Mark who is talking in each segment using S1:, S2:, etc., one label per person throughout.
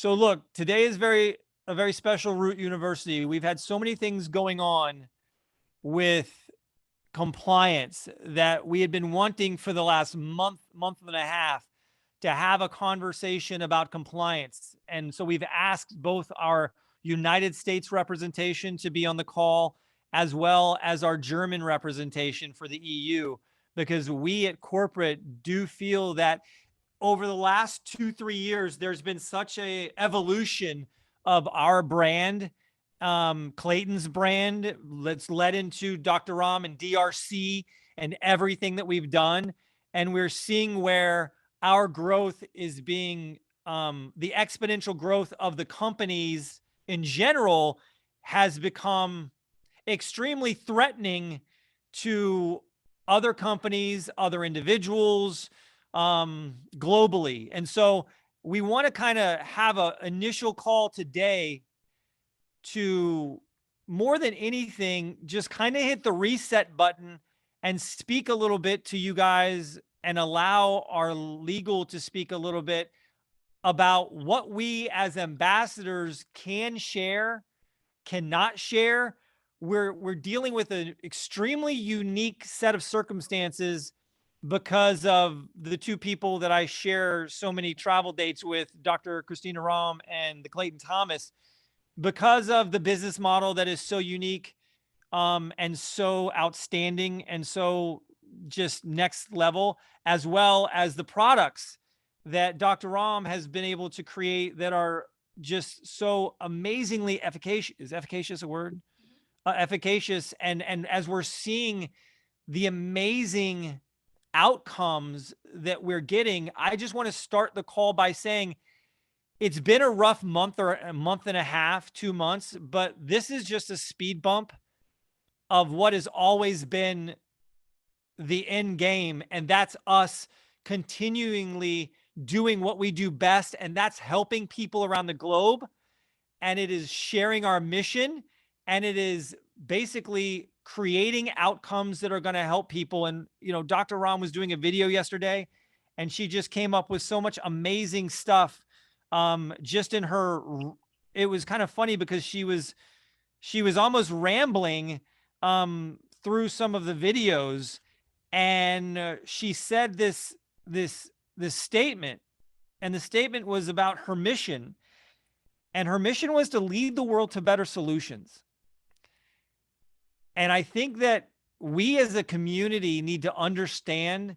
S1: So look, today is a very special Root University. We've had so many things going on with compliance that we had been wanting for the last month and a half to have a conversation about compliance. And so we've asked both our United States representation to be on the call, as well as our German representation for the EU, because we at corporate do feel that over the last 2-3 years, there's been such a evolution of our brand, Clayton's brand, that's led into Dr. Rahm and DRC and everything that we've done. And we're seeing where our growth is being, the exponential growth of the companies in general has become extremely threatening to other companies, other individuals, globally. And so we want to kind of have an initial call today to, more than anything, just kind of hit the reset button and speak a little bit to you guys and allow our legal to speak a little bit about what we as ambassadors can share, cannot share. We're dealing with an extremely unique set of circumstances because of the two people that I share so many travel dates with, Dr. Christina Rahm and the Clayton Thomas, because of the business model that is so unique, and so outstanding and so just next level, as well as the products that Dr. Rahm has been able to create that are just so amazingly efficacious. Is efficacious a word? Efficacious. And as we're seeing the amazing outcomes that we're getting, I just want to start the call by saying it's been a rough month or a month and a half, 2 months, but this is just a speed bump of what has always been the end game. And that's us continually doing what we do best. And that's helping people around the globe. And it is sharing our mission. And it is basically creating outcomes that are going to help people. And, you know, Dr. Rahm was doing a video yesterday and she just came up with so much amazing stuff. Just in her, it was kind of funny because she was almost rambling, through some of the videos. And she said this statement, and the statement was about her mission. And her mission was to lead the world to better solutions. And I think that we as a community need to understand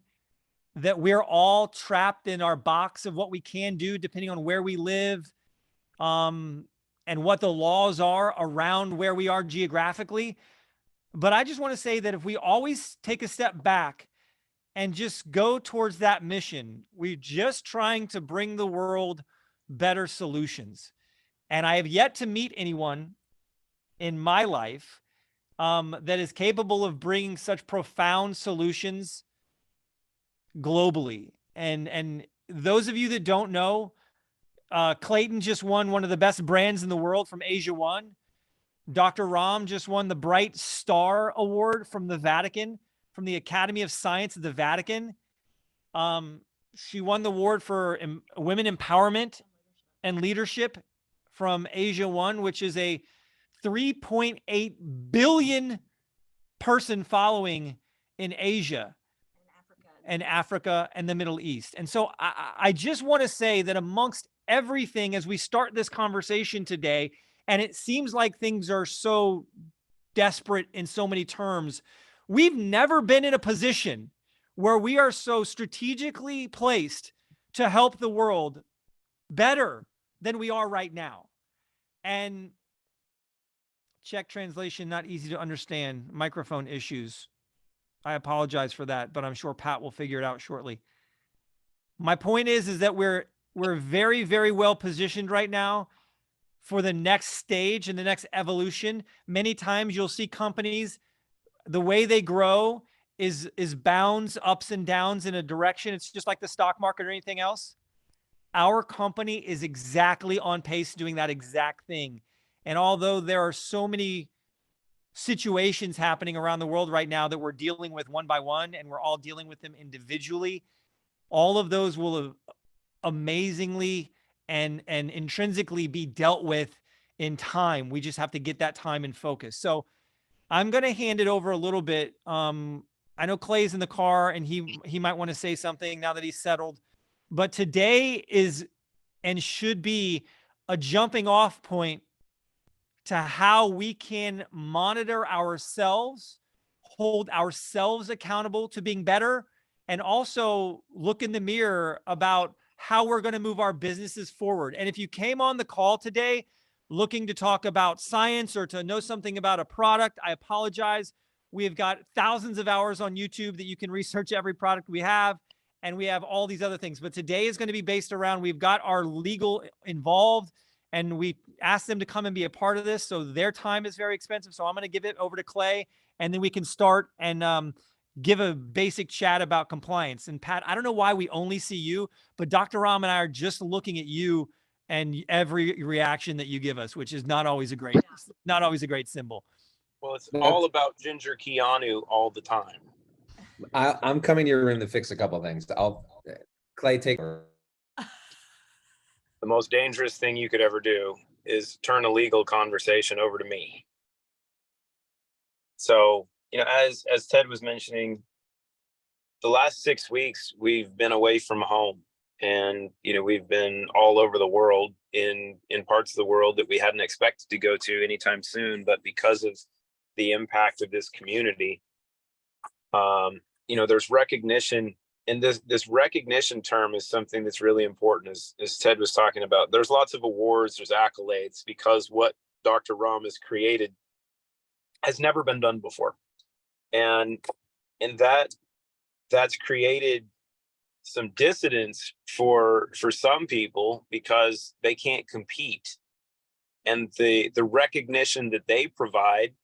S1: that we're all trapped in our box of what we can do depending on where we live, and what the laws are around where we are geographically. But I just want to say that if we always take a step back and just go towards that mission, we're just trying to bring the world better solutions. And I have yet to meet anyone in my life that is capable of bringing such profound solutions globally. And those of you that don't know, Clayton just won one of the best brands in the world from Asia One. Dr. Rahm just won the Bright Star Award from the Vatican, from the Academy of Science of the Vatican. She won the award for women empowerment and leadership from Asia One, which is a 3.8 billion person following in Asia and Africa and the Middle East. And so I just want to say that amongst everything, as we start this conversation today, and it seems like things are so desperate in so many terms, we've never been in a position where we are so strategically placed to help the world better than we are right now. And Czech translation, not easy to understand. Microphone issues. I apologize for that, but I'm sure Pat will figure it out shortly. My point is that we're very, very well positioned right now for the next stage and the next evolution. Many times you'll see companies, the way they grow is bounds ups and downs in a direction. It's just like the stock market or anything else. Our company is exactly on pace doing that exact thing. And although there are so many situations happening around the world right now that we're dealing with one by one, and we're all dealing with them individually, all of those will amazingly and intrinsically be dealt with in time. We just have to get that time and focus. So I'm going to hand it over a little bit. I know Clay's in the car and he might want to say something now that he's settled, but today is and should be a jumping off point to how we can monitor ourselves, hold ourselves accountable to being better, and also look in the mirror about how we're going to move our businesses forward. And if you came on the call today looking to talk about science or to know something about a product, I apologize. We have got thousands of hours on YouTube that you can research every product we have, and we have all these other things. But today is going to be based around, we've got our legal involved, and we asked them to come and be a part of this. So their time is very expensive. So I'm going to give it over to Clay, and then we can start and give a basic chat about compliance. And Pat, I don't know why we only see you, but Dr. Rahm and I are just looking at you and every reaction that you give us, which is not always a great symbol.
S2: Well, it's all about Ginger Keanu all the time.
S3: I'm coming to your room to fix a couple of things. Clay, take over.
S2: The most dangerous thing you could ever do is turn a legal conversation over to me. So, as Ted was mentioning, the last 6 weeks we've been away from home, and we've been all over the world in parts of the world that we hadn't expected to go to anytime soon, but because of the impact of this community, there's recognition, and this recognition term is something that's really important, as Ted was talking about. There's lots of awards, there's accolades, because what Dr. Rahm has created has never been done before, and that's created some dissidence for some people because they can't compete, and the recognition that they provide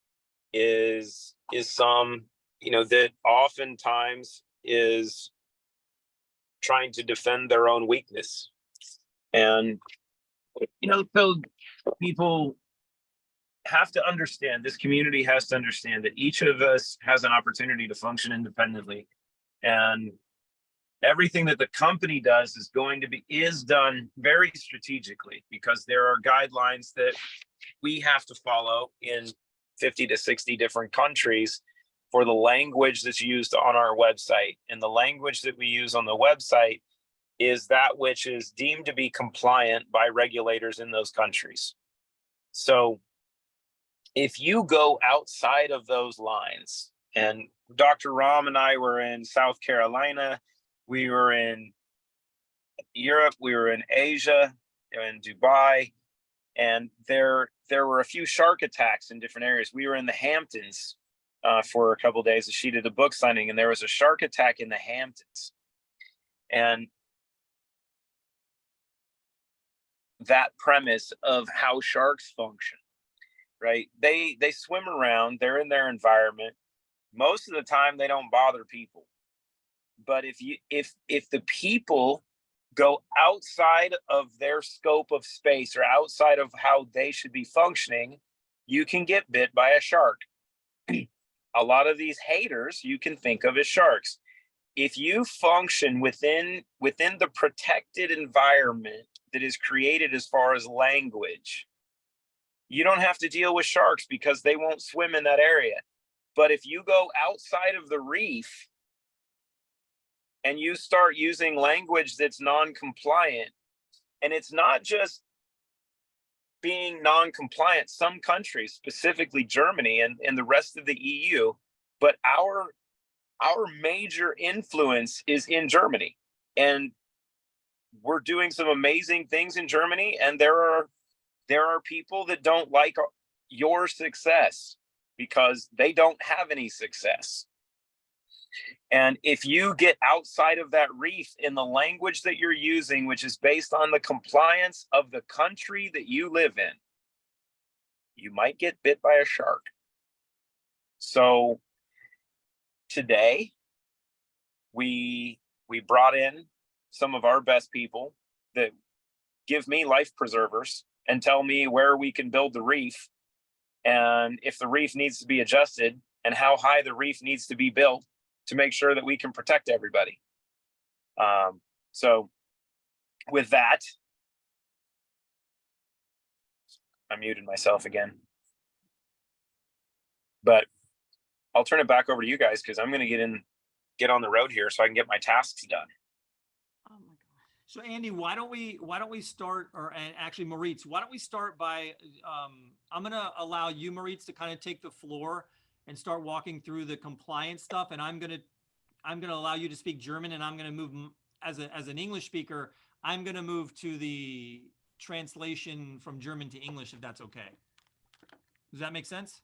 S2: is some that oftentimes is trying to defend their own weakness. And so people have to understand, this community has to understand that each of us has an opportunity to function independently, and everything that the company does is done very strategically, because there are guidelines that we have to follow in 50 to 60 different countries for the language that's used on our website. And the language that we use on the website is that which is deemed to be compliant by regulators in those countries. So if you go outside of those lines, and Dr. Rahm and I were in South Carolina, we were in Europe, we were in Asia, in Dubai, and there were a few shark attacks in different areas. We were in the Hamptons for a couple of days. She did a book signing, and there was a shark attack in the Hamptons. And that premise of how sharks function, right? They swim around, they're in their environment. Most of the time they don't bother people. But if the people go outside of their scope of space, or outside of how they should be functioning, you can get bit by a shark. A lot of these haters you can think of as sharks. If you function within the protected environment that is created as far as language, you don't have to deal with sharks because they won't swim in that area. But if you go outside of the reef and you start using language that's non-compliant, and it's not just being non-compliant, some countries, specifically Germany and the rest of the EU, but our major influence is in Germany. And we're doing some amazing things in Germany, and there are people that don't like your success because they don't have any success. And if you get outside of that reef in the language that you're using, which is based on the compliance of the country that you live in, you might get bit by a shark. So today, we brought in some of our best people that give me life preservers and tell me where we can build the reef, and if the reef needs to be adjusted, and how high the reef needs to be built to make sure that we can protect everybody. So with that, I muted myself again. But I'll turn it back over to you guys because I'm going to get on the road here so I can get my tasks done.
S1: Oh my God. So Andy, why don't we start, and actually Moritz, why don't we start by, I'm going to allow you, Moritz, to kind of take the floor and start walking through the compliance stuff. And I'm going to allow you to speak German, and I'm going to move as an English speaker. I'm going to move to the translation from German to English, if that's okay. Does that make sense?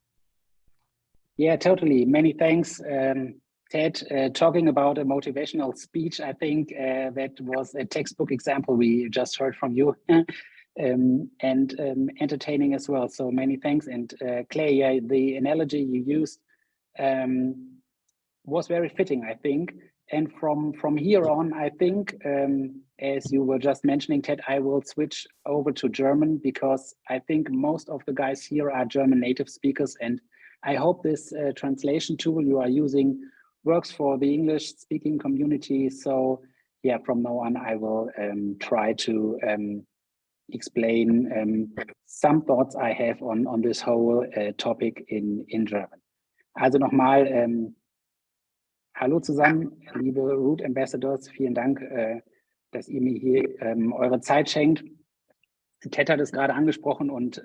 S4: Yeah, totally. Many thanks, Ted. Talking about a motivational speech, I think that was a textbook example we just heard from you, and entertaining as well. So many thanks. And Clay, yeah, the analogy you used was very fitting, I think. And from here on, I think, as you were just mentioning, Ted, I will switch over to German because I think most of the guys here are German native speakers, and I hope this translation tool you are using works for the English speaking community. So yeah, from now on, I will try to explain some thoughts I have on this whole topic in German. Also nochmal, hallo zusammen, liebe Root Ambassadors, vielen Dank, dass ihr mir hier eure Zeit schenkt. Ted hat es gerade angesprochen und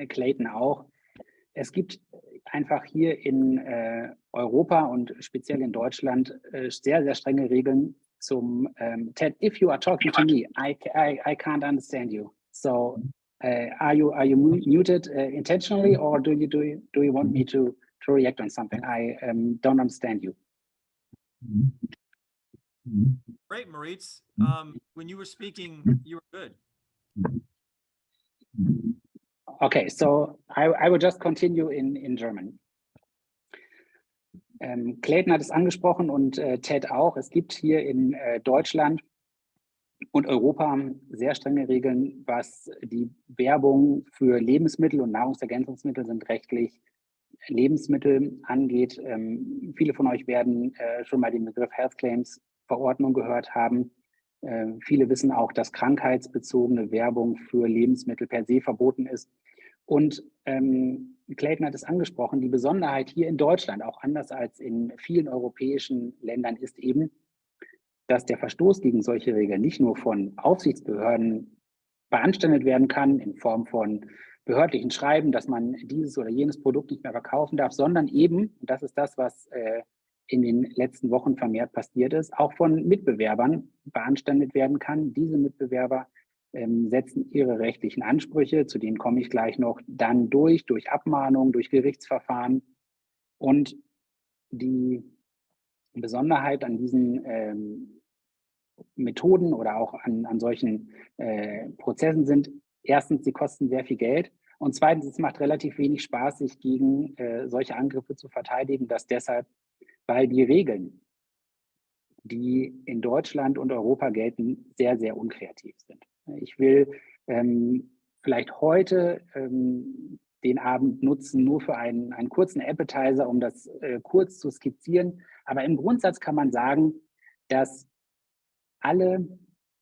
S4: Clayton auch. Es gibt einfach hier in Europa und speziell in Deutschland sehr, sehr strenge Regeln zum Ted, if you are talking to me, I can't understand you. So are you muted intentionally, or do you want me to react on something? I don't understand you.
S1: Great, Moritz. When you were speaking, you were good.
S4: Okay, so I will just continue in German. Clayton hat es angesprochen und Ted auch. Es gibt hier in Deutschland und Europa sehr strenge Regeln, was die Werbung für Lebensmittel und Nahrungsergänzungsmittel sind rechtlich Lebensmittel angeht. Viele von euch werden schon mal den Begriff Health Claims Verordnung gehört haben. Viele wissen auch, dass krankheitsbezogene Werbung für Lebensmittel per se verboten ist. Und Clayton hat es angesprochen, die Besonderheit hier in Deutschland, auch anders als in vielen europäischen Ländern, ist eben, dass der Verstoß gegen solche Regeln nicht nur von Aufsichtsbehörden beanstandet werden kann in Form von behördlichen Schreiben, dass man dieses oder jenes Produkt nicht mehr verkaufen darf, sondern eben, und das ist das, was in den letzten Wochen vermehrt passiert ist, auch von Mitbewerbern beanstandet werden kann. Diese Mitbewerber setzen ihre rechtlichen Ansprüche, zu denen komme ich gleich noch, dann durch Abmahnung, durch Gerichtsverfahren. Und die Besonderheit an diesen Methoden oder auch an solchen Prozessen sind, erstens, sie kosten sehr viel Geld, und zweitens, es macht relativ wenig Spaß, sich gegen solche Angriffe zu verteidigen. Das deshalb, weil die Regeln, die in Deutschland und Europa gelten, sehr, sehr unkreativ sind. Ich will vielleicht heute den Abend nutzen, nur für einen kurzen Appetizer, um das kurz zu skizzieren. Aber im Grundsatz kann man sagen, dass alle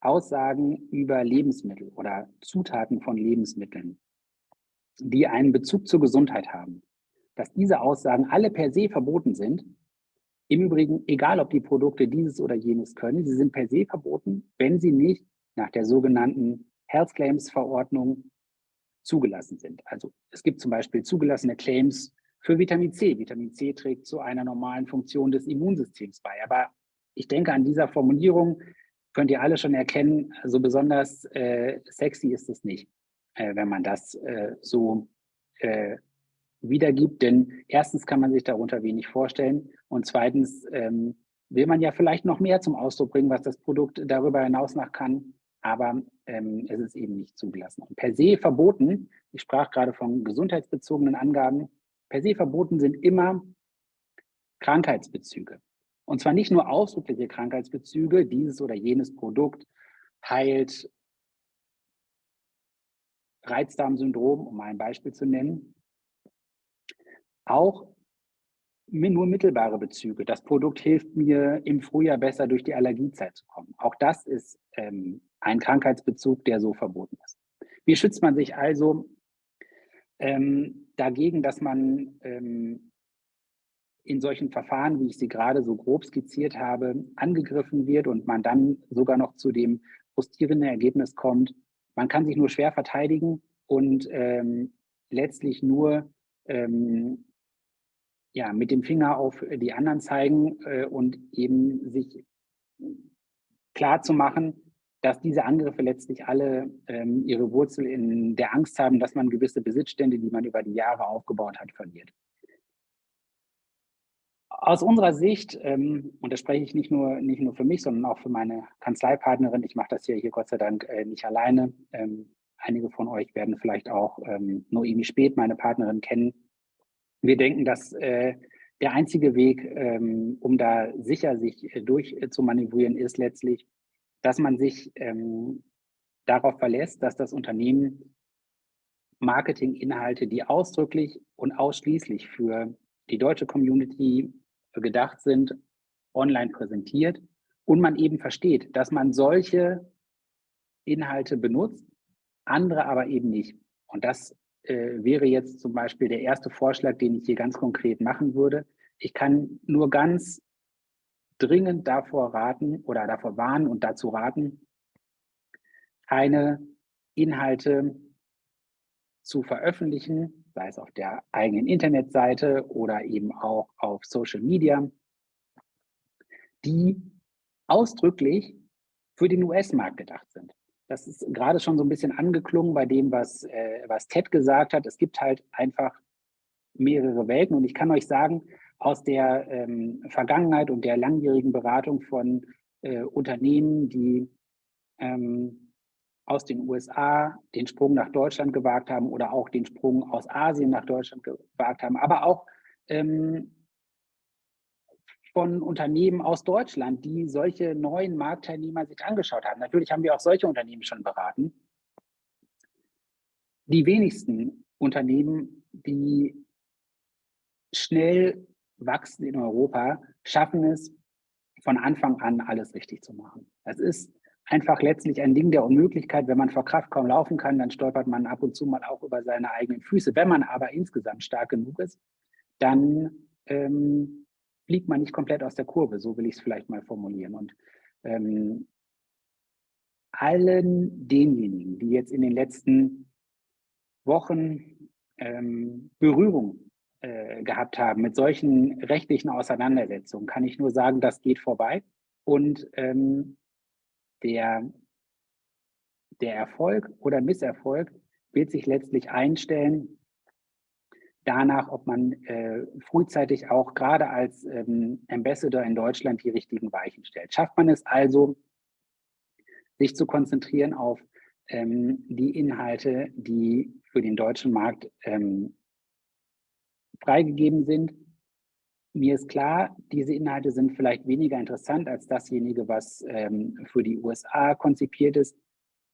S4: Aussagen über Lebensmittel oder Zutaten von Lebensmitteln, die einen Bezug zur Gesundheit haben, dass diese Aussagen alle per se verboten sind. Im Übrigen, egal ob die Produkte dieses oder jenes können, sie sind per se verboten, wenn sie nicht nach der sogenannten Health Claims Verordnung zugelassen sind. Also es gibt zum Beispiel zugelassene Claims für Vitamin C. Vitamin C trägt zu einer normalen Funktion des Immunsystems bei. Aber ich denke, an dieser Formulierung könnt ihr alle schon erkennen, so besonders sexy ist es nicht, wenn man das so wiedergibt. Denn erstens kann man sich darunter wenig vorstellen und zweitens will man ja vielleicht noch mehr zum Ausdruck bringen, was das Produkt darüber hinaus noch kann, aber es ist eben nicht zugelassen. Und per se verboten, ich sprach gerade von gesundheitsbezogenen Angaben, per se verboten sind immer Krankheitsbezüge. Und zwar nicht nur ausdrückliche Krankheitsbezüge, dieses oder jenes Produkt heilt Reizdarmsyndrom, um mal ein Beispiel zu nennen. Auch nur mittelbare Bezüge. Das Produkt hilft mir im Frühjahr besser durch die Allergiezeit zu kommen. Auch das ist ein Krankheitsbezug, der so verboten ist. Wie schützt man sich also dagegen, dass man in solchen Verfahren, wie ich sie gerade so grob skizziert habe, angegriffen wird und man dann sogar noch zu dem frustrierenden Ergebnis kommt, man kann sich nur schwer verteidigen und letztlich nur ja, mit dem Finger auf die anderen zeigen und eben sich klar zu machen, dass diese Angriffe letztlich alle ihre Wurzel in der Angst haben, dass man gewisse Besitzstände, die man über die Jahre aufgebaut hat, verliert. Aus unserer Sicht, und da spreche ich nicht nur für mich, sondern auch für meine Kanzleipartnerin, ich mache das hier Gott sei Dank nicht alleine. Einige von euch werden vielleicht auch Noemi Speth, meine Partnerin, kennen. Wir denken, dass der einzige Weg, um da sicher sich durch zu manövrieren, ist letztlich, dass man sich darauf verlässt, dass das Unternehmen Marketinginhalte, die ausdrücklich und ausschließlich für die deutsche Community gedacht sind, online präsentiert und man eben versteht, dass man solche Inhalte benutzt, andere aber eben nicht. Und das wäre jetzt zum Beispiel der erste Vorschlag, den ich hier ganz konkret machen würde. Ich kann nur ganz dringend davor raten oder davor warnen und dazu raten, keine Inhalte zu veröffentlichen, sei es auf der eigenen Internetseite oder eben auch auf Social Media, die ausdrücklich für den US-Markt gedacht sind. Das ist gerade schon so ein bisschen angeklungen bei dem, was Ted gesagt hat. Es gibt halt einfach mehrere Welten und ich kann euch sagen, aus der Vergangenheit und der langjährigen Beratung von Unternehmen, die aus den USA den Sprung nach Deutschland gewagt haben oder auch den Sprung aus Asien nach Deutschland gewagt haben, aber auch von Unternehmen aus Deutschland, die solche neuen Marktteilnehmer sich angeschaut haben. Natürlich haben wir auch solche Unternehmen schon beraten. Die wenigsten Unternehmen, die schnell wachsen in Europa, schaffen es, von Anfang an alles richtig zu machen. Das ist einfach letztlich ein Ding der Unmöglichkeit. Wenn man vor Kraft kaum laufen kann, dann stolpert man ab und zu mal auch über seine eigenen Füße. Wenn man aber insgesamt stark genug ist, dann fliegt man nicht komplett aus der Kurve, so will ich es vielleicht mal formulieren. Und allen denjenigen, die jetzt in den letzten Wochen Berührung gehabt haben mit solchen rechtlichen Auseinandersetzungen, kann ich nur sagen, das geht vorbei. Und der Erfolg oder Misserfolg wird sich letztlich einstellen danach, ob man frühzeitig auch gerade als Ambassador in Deutschland die richtigen Weichen stellt. Schafft man es also, sich zu konzentrieren auf die Inhalte, die für den deutschen Markt freigegeben sind. Mir ist klar, diese Inhalte sind vielleicht weniger interessant als dasjenige, was für die USA konzipiert ist.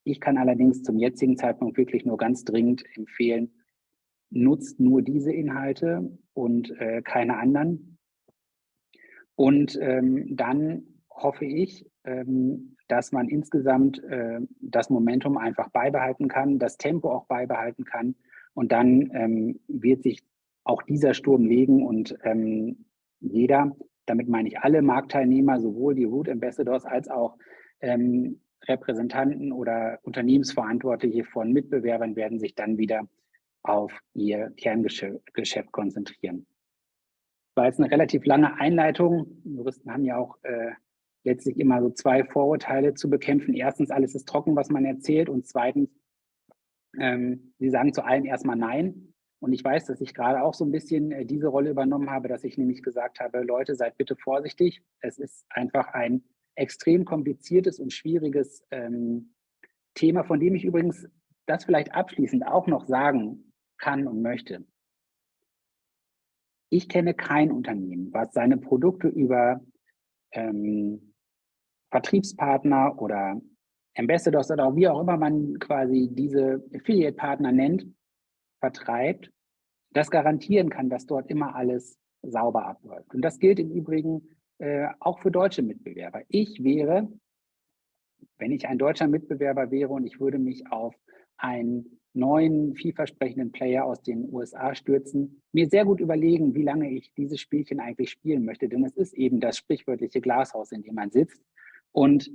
S4: Ich kann allerdings zum jetzigen Zeitpunkt wirklich nur ganz dringend empfehlen, nutzt nur diese Inhalte und keine anderen. Und dann hoffe ich, dass man insgesamt das Momentum einfach beibehalten kann, das Tempo auch beibehalten kann. Und dann wird sich auch dieser Sturm legen und jeder, damit meine ich alle Marktteilnehmer, sowohl die Root Ambassadors als auch Repräsentanten oder Unternehmensverantwortliche von Mitbewerbern werden sich dann wieder auf ihr Kerngeschäft konzentrieren. Das war jetzt eine relativ lange Einleitung. Juristen haben ja auch letztlich immer so zwei Vorurteile zu bekämpfen. Erstens, alles ist trocken, was man erzählt. Und zweitens, sie sagen zu allen erstmal Nein. Und ich weiß, dass ich gerade auch so ein bisschen diese Rolle übernommen habe, dass ich nämlich gesagt habe, Leute, seid bitte vorsichtig. Es ist einfach ein extrem kompliziertes und schwieriges Thema, von dem ich übrigens das vielleicht abschließend auch noch sagen kann und möchte. Ich kenne kein Unternehmen, was seine Produkte über Vertriebspartner oder Ambassadors oder wie auch immer man quasi diese Affiliate-Partner nennt, vertreibt, das garantieren kann, dass dort immer alles sauber abläuft. Und das gilt im Übrigen auch für deutsche Mitbewerber. Ich wäre, wenn ich ein deutscher Mitbewerber wäre und ich würde mich auf ein neuen, vielversprechenden Player aus den USA stürzen, mir sehr gut überlegen, wie lange ich dieses Spielchen eigentlich spielen möchte. Denn es ist eben das sprichwörtliche Glashaus, in dem man sitzt. Und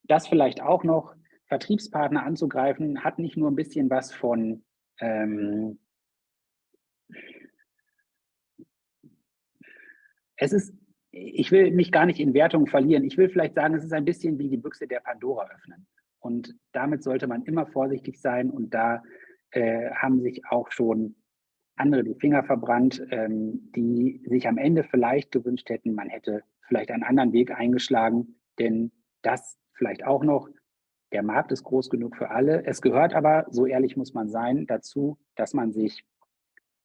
S4: das vielleicht auch noch, Vertriebspartner anzugreifen, hat nicht nur ein bisschen was von es ist, ich will mich gar nicht in Wertung verlieren. Ich will vielleicht sagen, es ist ein bisschen wie die Büchse der Pandora öffnen. Und damit sollte man immer vorsichtig sein. Und da haben sich auch schon andere die Finger verbrannt, die sich am Ende vielleicht gewünscht hätten, man hätte vielleicht einen anderen Weg eingeschlagen. Denn das vielleicht auch noch, der Markt ist groß genug für alle. Es gehört aber, so ehrlich muss man sein, dazu, dass man sich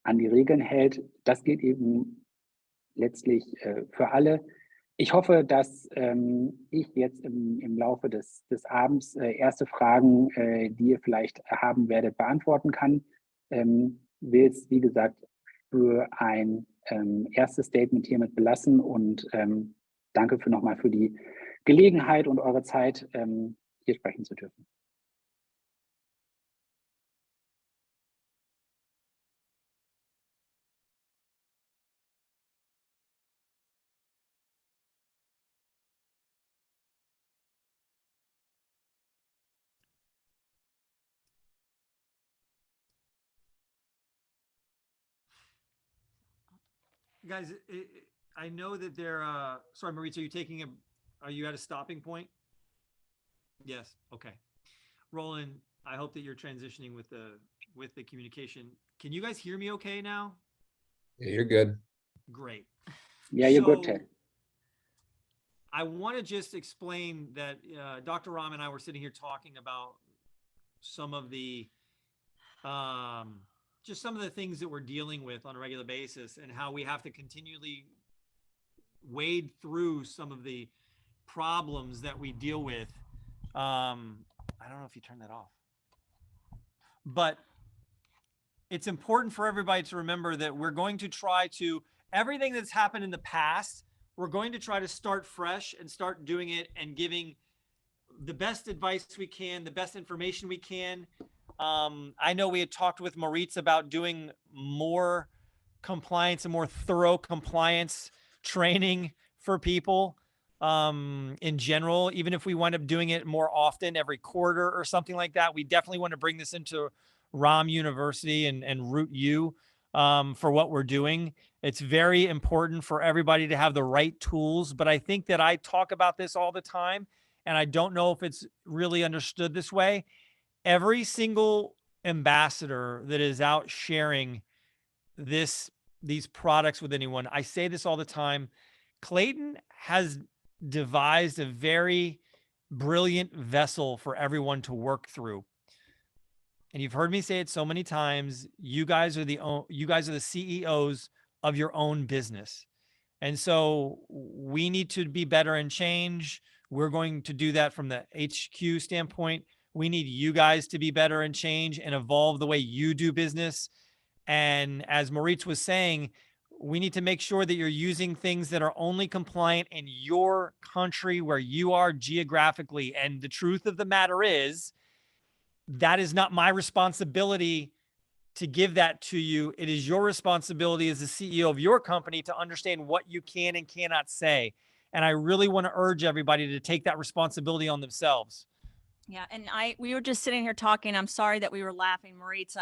S4: an die Regeln hält. Das gilt eben letztlich für alle. Ich hoffe, dass ich jetzt im Laufe des Abends erste Fragen, die ihr vielleicht haben werdet, beantworten kann. Will es, wie gesagt, für ein erstes Statement hiermit belassen und danke nochmal für die Gelegenheit und eure Zeit, hier sprechen zu dürfen.
S1: Guys, I know that they're, sorry, Maurice, are you at a stopping point? Yes. Okay. Roland, I hope that you're transitioning with the communication. Can you guys hear me okay now?
S3: Yeah, you're good.
S1: Great.
S4: Yeah, you're good,
S1: So,
S4: Ted.
S1: I want to just explain that Dr. Rahm and I were sitting here talking about some of the just some of the things that we're dealing with on a regular basis and how we have to continually wade through some of the problems that we deal with. I don't know if you turned that off, but it's important for everybody to remember that we're going to try to, everything that's happened in the past, we're going to try to start fresh and start doing it and giving the best advice we can, the best information we can. I know we had talked with Moritz about doing more compliance and more thorough compliance training for people in general, even if we wind up doing it more often every quarter or something like that. We definitely want to bring this into Rahm University and Root U for what we're doing. It's very important for everybody to have the right tools, but I think that I talk about this all the time, and I don't know if it's really understood this way. Every single ambassador that is out sharing these products with anyone, I say this all the time, Clayton has devised a very brilliant vessel for everyone to work through. And you've heard me say it so many times, you guys are the CEOs of your own business. And so we need to be better and change. We're going to do that from the HQ standpoint. We need you guys to be better and change and evolve the way you do business. And as Moritz was saying, we need to make sure that you're using things that are only compliant in your country where you are geographically. And the truth of the matter is, that is not my responsibility to give that to you. It is your responsibility as the CEO of your company to understand what you can and cannot say. And I really want to urge everybody to take that responsibility on themselves.
S5: Yeah, and we were just sitting here talking. I'm sorry that we were laughing, Moritz.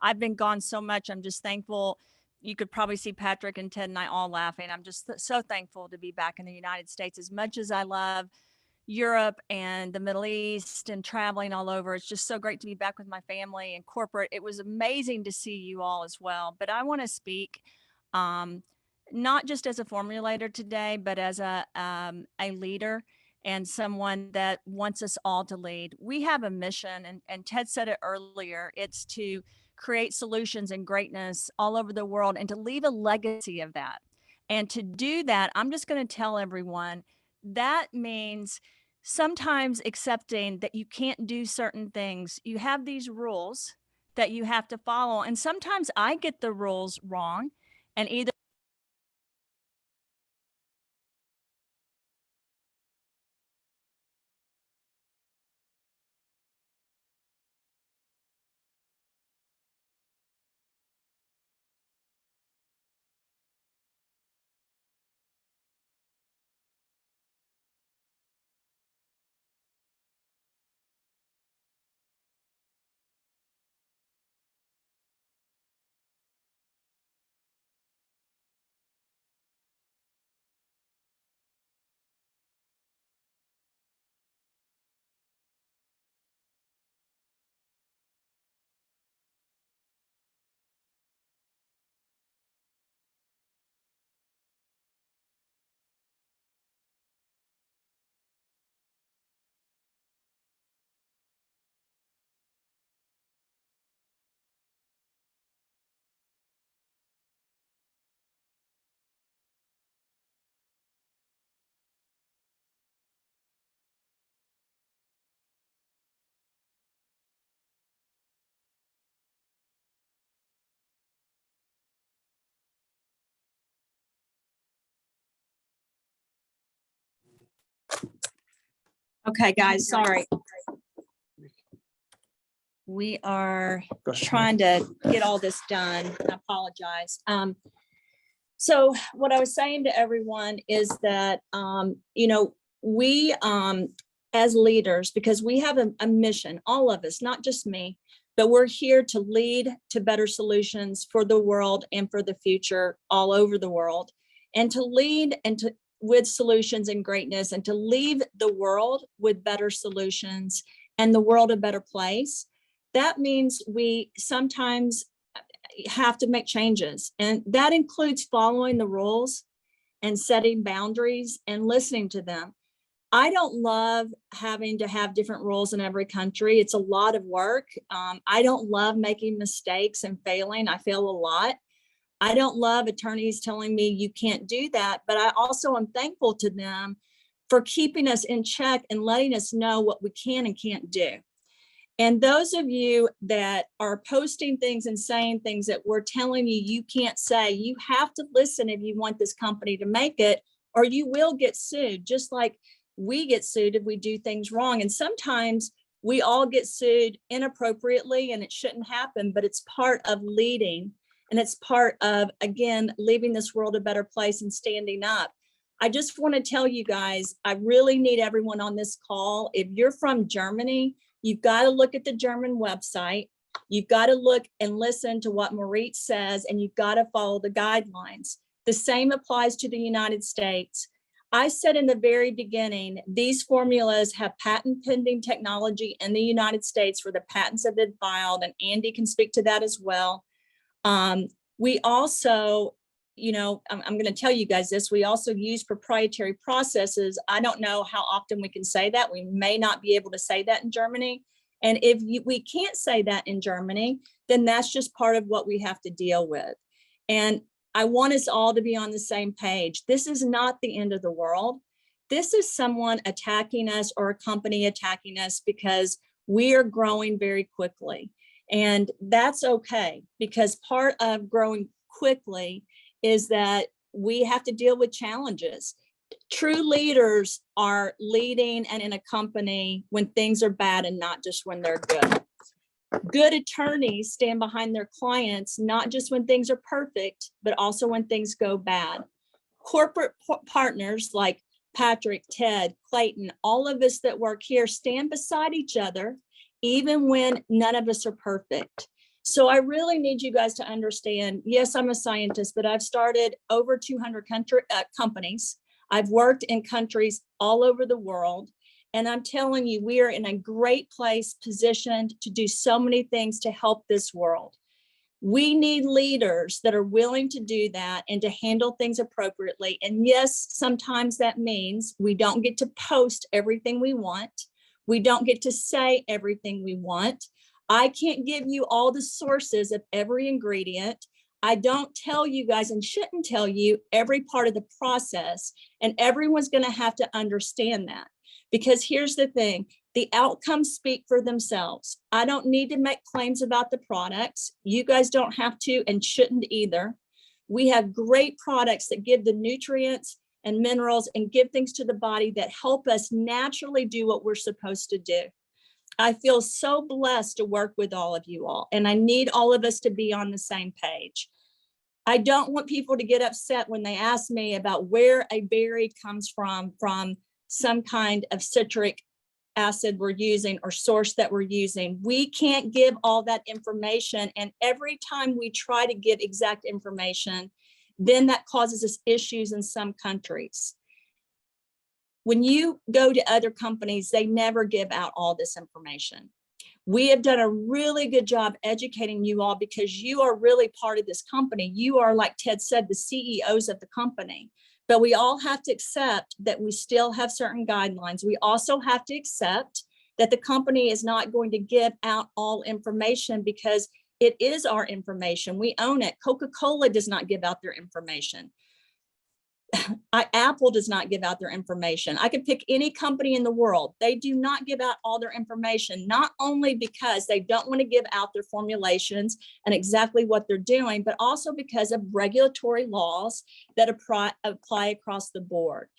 S5: I've been gone so much. I'm just thankful. You could probably see Patrick and Ted and I all laughing. I'm just so thankful to be back in the United States. As much as I love Europe and the Middle East and traveling all over, it's just so great to be back with my family and corporate. It was amazing to see you all as well. But I want to speak not just as a formulator today, but as a leader and someone that wants us all to lead. We have a mission, and Ted said it earlier, it's to create solutions and greatness all over the world and to leave a legacy of that. And to do that, I'm just going to tell everyone that means sometimes accepting that you can't do certain things. You have these rules that you have to follow. And sometimes I get the rules wrong, and either Okay, guys, sorry. We are trying to get all this done. I apologize. So what I was saying to everyone is that, you know, we, as leaders, because we have a mission, all of us, not just me, but we're here to lead to better solutions for the world and for the future all over the world, and to lead and to with solutions and greatness, and to leave the world with better solutions and the world a better place. That means we sometimes have to make changes, and that includes following the rules and setting boundaries and listening to them. I don't love having to have different rules in every country. It's a lot of work. I don't love making mistakes and failing. I fail a lot. I don't love attorneys telling me you can't do that, but I also am thankful to them for keeping us in check and letting us know what we can and can't do. And those of you that are posting things and saying things that we're telling you you can't say, you have to listen if you want this company to make it, or you will get sued, just like we get sued if we do things wrong. And sometimes we all get sued inappropriately, and it shouldn't happen, but it's part of leading. And it's part of, again, leaving this world a better place and standing up. I just want to tell you guys, I really need everyone on this call. If you're from Germany, you've got to look at the German website. You've got to look and listen to what Marit says, and you've got to follow the guidelines. The same applies to the United States. I said in the very beginning, these formulas have patent pending technology in the United States where the patents have been filed, and Andy can speak to that as well. We also, you know, I'm going to tell you guys this, we also use proprietary processes. I don't know how often we can say that. We may not be able to say that in Germany. And if we can't say that in Germany, then that's just part of what we have to deal with. And I want us all to be on the same page. This is not the end of the world. This is someone attacking us or a company attacking us because we are growing very quickly. And that's okay, because part of growing quickly is that we have to deal with challenges. True leaders are leading and in a company when things are bad and not just when they're good. Good attorneys stand behind their clients, not just when things are perfect, but also when things go bad. Corporate partners like Patrick, Ted, Clayton, all of us that work here stand beside each other, even when none of us are perfect. So I really need you guys to understand, yes, I'm a scientist, but I've started over 200 companies. I've worked in countries all over the world. And I'm telling you, we are in a great place, positioned to do so many things to help this world. We need leaders that are willing to do that and to handle things appropriately. And yes, sometimes that means we don't get to post everything we want. We don't get to say everything we want. I can't give you all the sources of every ingredient. I don't tell you guys, and shouldn't tell you, every part of the process, and everyone's going to have to understand that. Because here's the thing, the outcomes speak for themselves. I don't need to make claims about the products. You guys don't have to and shouldn't either. We have great products that give the nutrients and minerals and give things to the body that help us naturally do what we're supposed to do. I feel so blessed to work with all of you all, and I need all of us to be on the same page. I don't want people to get upset when they ask me about where a berry comes from some kind of citric acid we're using or source that we're using. We can't give all that information. And every time we try to give exact information, then that causes us issues in some countries. When you go to other companies, they never give out all this information. We have done a really good job educating you all because you are really part of this company. You are, like Ted said, the CEOs of the company. But we all have to accept that we still have certain guidelines. We also have to accept that the company is not going to give out all information because it is our information. We own it. Coca-Cola does not give out their information. Apple does not give out their information. I could pick any company in the world. They do not give out all their information, not only because they don't want to give out their formulations and exactly what they're doing, but also because of regulatory laws that apply across the board.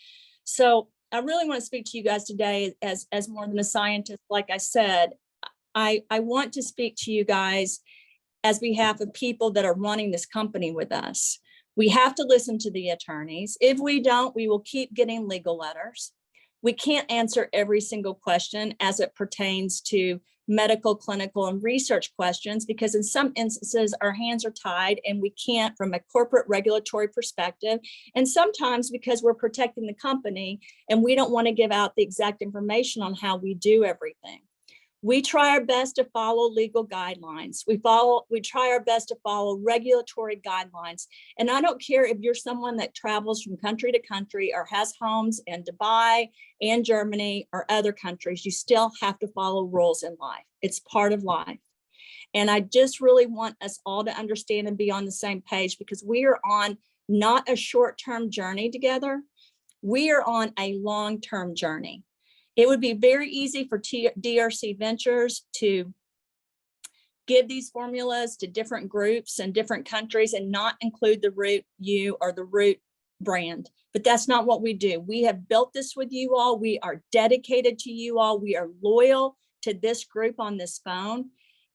S5: So I really want to speak to you guys today as more than a scientist. Like I said, I want to speak to you guys as behalf of people that are running this company with us. We have to listen to the attorneys. If we don't, we will keep getting legal letters. We can't answer every single question as it pertains to medical, clinical, and research questions, because in some instances our hands are tied and we can't from a corporate regulatory perspective. And sometimes because we're protecting the company and we don't want to give out the exact information on how we do everything. We try our best to follow legal guidelines. We try our best to follow regulatory guidelines. And I don't care if you're someone that travels from country to country or has homes in Dubai and Germany or other countries, you still have to follow rules in life. It's part of life. And I just really want us all to understand and be on the same page, because we are on not a short-term journey together. We are on a long-term journey. It would be very easy for DRC Ventures to give these formulas to different groups and different countries and not include the Root U or the Root brand. But that's not what we do. We have built this with you all. We are dedicated to you all. We are loyal to this group on this phone.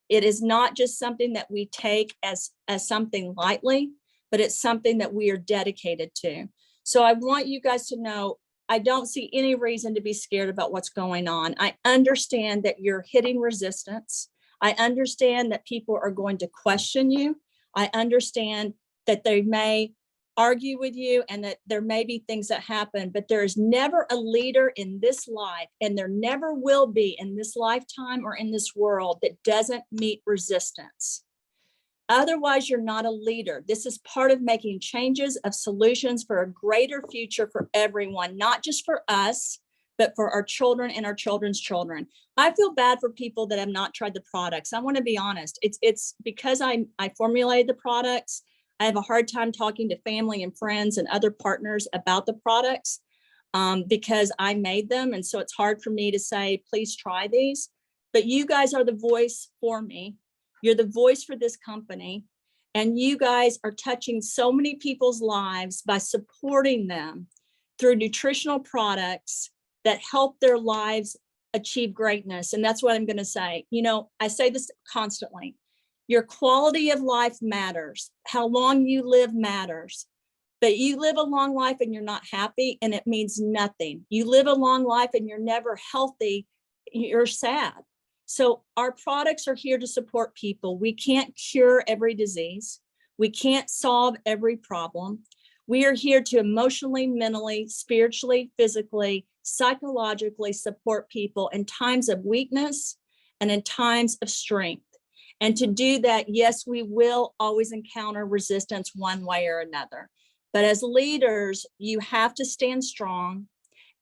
S5: It is not just something that we take as something lightly, but it's something that we are dedicated to. So I want you guys to know, I don't see any reason to be scared about what's going on. I understand that you're hitting resistance. I understand that people are going to question you. I understand that they may argue with you and that there may be things that happen, but there is never a leader in this life, and there never will be in this lifetime or in this world, that doesn't meet resistance. Otherwise, you're not a leader. This is part of making changes of solutions for a greater future for everyone, not just for us, but for our children and our children's children. I feel bad for people that have not tried the products. I want to be honest. It's because I formulated the products. I have a hard time talking to family and friends and other partners about the products because I made them. And so it's hard for me to say, please try these. But you guys are the voice for me. You're the voice for this company, and you guys are touching so many people's lives by supporting them through nutritional products that help their lives achieve greatness. And that's what I'm going to say. You know, I say this constantly. Your quality of life matters. How long you live matters. But you live a long life and you're not happy, and it means nothing. You live a long life and you're never healthy, you're sad. So our products are here to support people. We can't cure every disease. We can't solve every problem. We are here to emotionally, mentally, spiritually, physically, psychologically support people in times of weakness and in times of strength. And to do that, yes, we will always encounter resistance one way or another. But as leaders, you have to stand strong.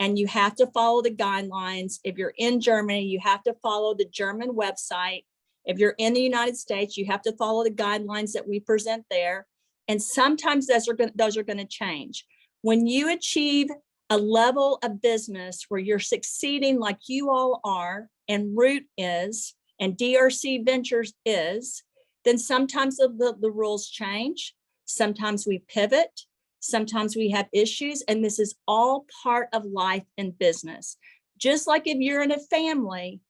S5: And you have to follow the guidelines. If you're in Germany, you have to follow the German website. If you're in the United States, you have to follow the guidelines that we present there. And sometimes those are going to change. When you achieve a level of business where you're succeeding like you all are, and Root is, and DRC Ventures is, then sometimes the rules change. Sometimes we pivot. Sometimes we have issues, and this is all part of life and business. Just like if you're in a family,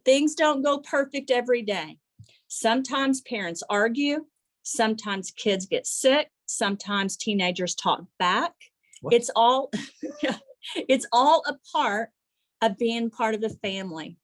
S5: things don't go perfect every day. Sometimes parents argue, sometimes kids get sick, sometimes teenagers talk back. What? It's all a part of being part of the family.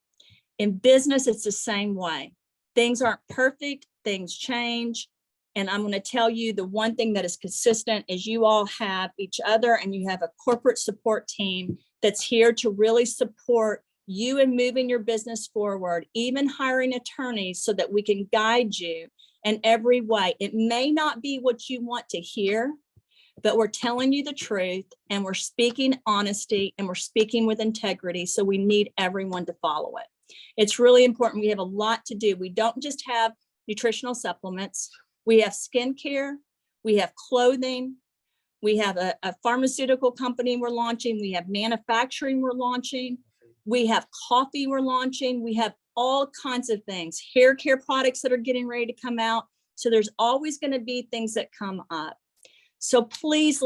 S5: In business, it's the same way. Things aren't perfect, things change. And I'm going to tell you, the one thing that is consistent is you all have each other, and you have a corporate support team that's here to really support you in moving your business forward, even hiring attorneys so that we can guide you in every way. It may not be what you want to hear, but we're telling you the truth, and we're speaking honesty, and we're speaking with integrity. So we need everyone to follow it. It's really important. We have a lot to do. We don't just have nutritional supplements. We have skincare, we have clothing, we have a pharmaceutical company we're launching, we have manufacturing we're launching, we have coffee we're launching, we have all kinds of things, hair care products that are getting ready to come out. So there's always going to be things that come up. So please,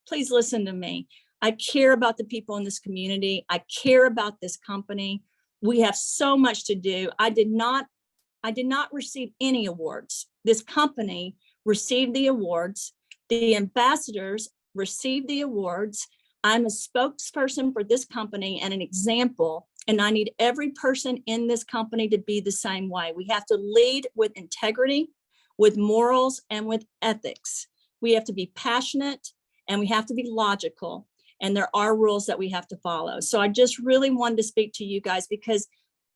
S5: please listen to me. I care about the people in this community. I care about this company. We have so much to do. I did not receive any awards. This company received the awards. The ambassadors received the awards. I'm a spokesperson for this company and an example, and I need every person in this company to be the same way. We have to lead with integrity, with morals, and with ethics. We have to be passionate and we have to be logical. And there are rules that we have to follow. So I just really wanted to speak to you guys because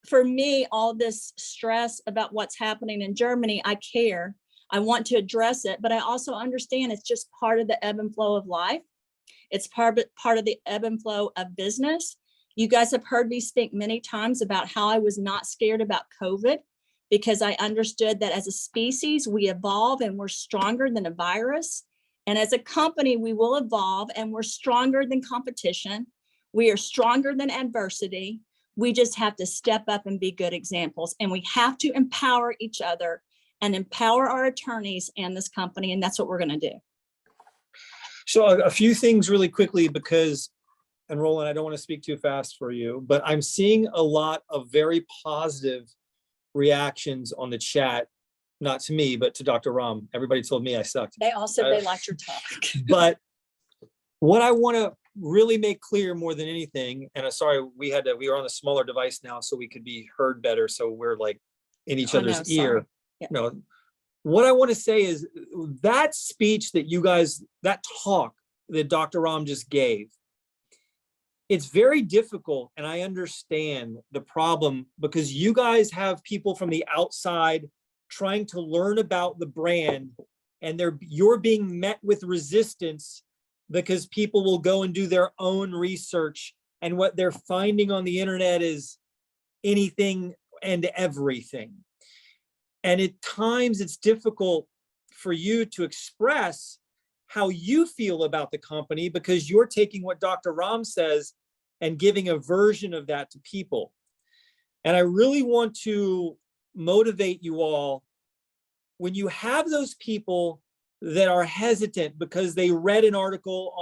S5: for me, all this stress about what's happening in Germany, I care. I want to address it, but I also understand it's just part of the ebb and flow of life. It's part of the ebb and flow of business. You guys have heard me speak many times about how I was not scared about COVID because I understood that as a species, we evolve and we're stronger than a virus. And as a company, we will evolve and we're stronger than competition. We are stronger than adversity. We just have to step up and be good examples. And we have to empower each other and empower our attorneys and this company. And that's what we're going to do.
S1: So a few things really quickly because, and Roland, I don't want to speak too fast for you, but I'm seeing a lot of very positive reactions on the chat, not to me, but to Dr. Rahm. Everybody told me I sucked.
S5: They all said they liked your talk.
S1: But what I want to really make clear more than anything, and I'm sorry, we were on a smaller device now so we could be heard better. So we're like in each other's ear.
S5: Yeah.
S1: No, what I want to say is that speech that you guys, that talk that Dr. Rahm just gave, it's very difficult. And I understand the problem because you guys have people from the outside trying to learn about the brand and you're being met with resistance because people will go and do their own research and what they're finding on the internet is anything and everything. And at times it's difficult for you to express how you feel about the company because you're taking what Dr. Rahm says and giving a version of that to people. And I really want to motivate you all when you have those people that are hesitant because they read an article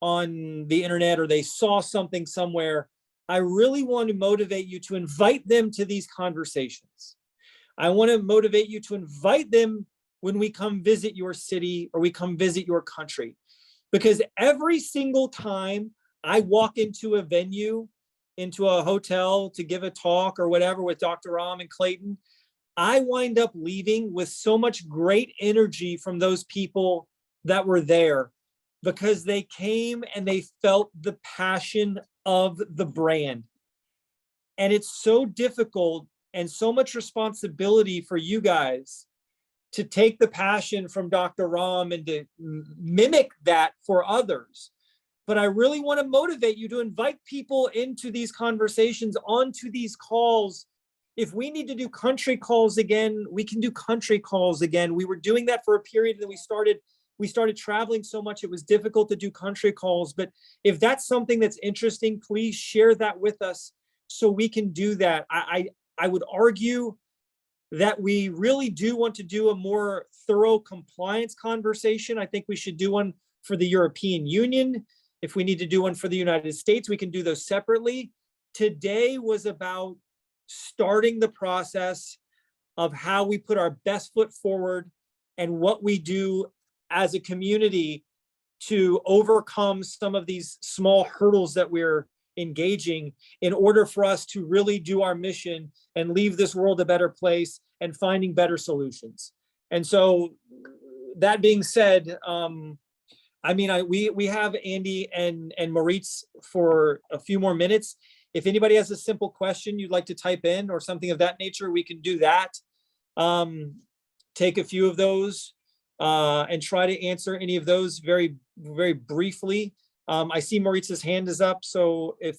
S1: on the internet or they saw something somewhere. I really want to motivate you to invite them to these conversations. I want to motivate you to invite them when we come visit your city or we come visit your country. Because every single time I walk into a venue, into a hotel to give a talk or whatever with Dr. Rahm and Clayton, I wind up leaving with so much great energy from those people that were there because they came and they felt the passion of the brand. And it's so difficult and so much responsibility for you guys to take the passion from Dr. Rahm and to mimic that for others. But I really want to motivate you to invite people into these conversations, onto these calls. If we need to do country calls again, we can do country calls again. We were doing that for a period that we started traveling so much, it was difficult to do country calls. But if that's something that's interesting, please share that with us so we can do that. I would argue that we really do want to do a more thorough compliance conversation. I think we should do one for the European Union. If we need to do one for the United States, we can do those separately. Today was about starting the process of how we put our best foot forward and what we do as a community to overcome some of these small hurdles that we're engaging in order for us to really do our mission and leave this world a better place and finding better solutions. And so that being said, we have Andy and Moritz for a few more minutes. If anybody has a simple question you'd like to type in or something of that nature, we can do that. Take a few of those and try to answer any of those very, very briefly. I see Moritz's hand is up. So if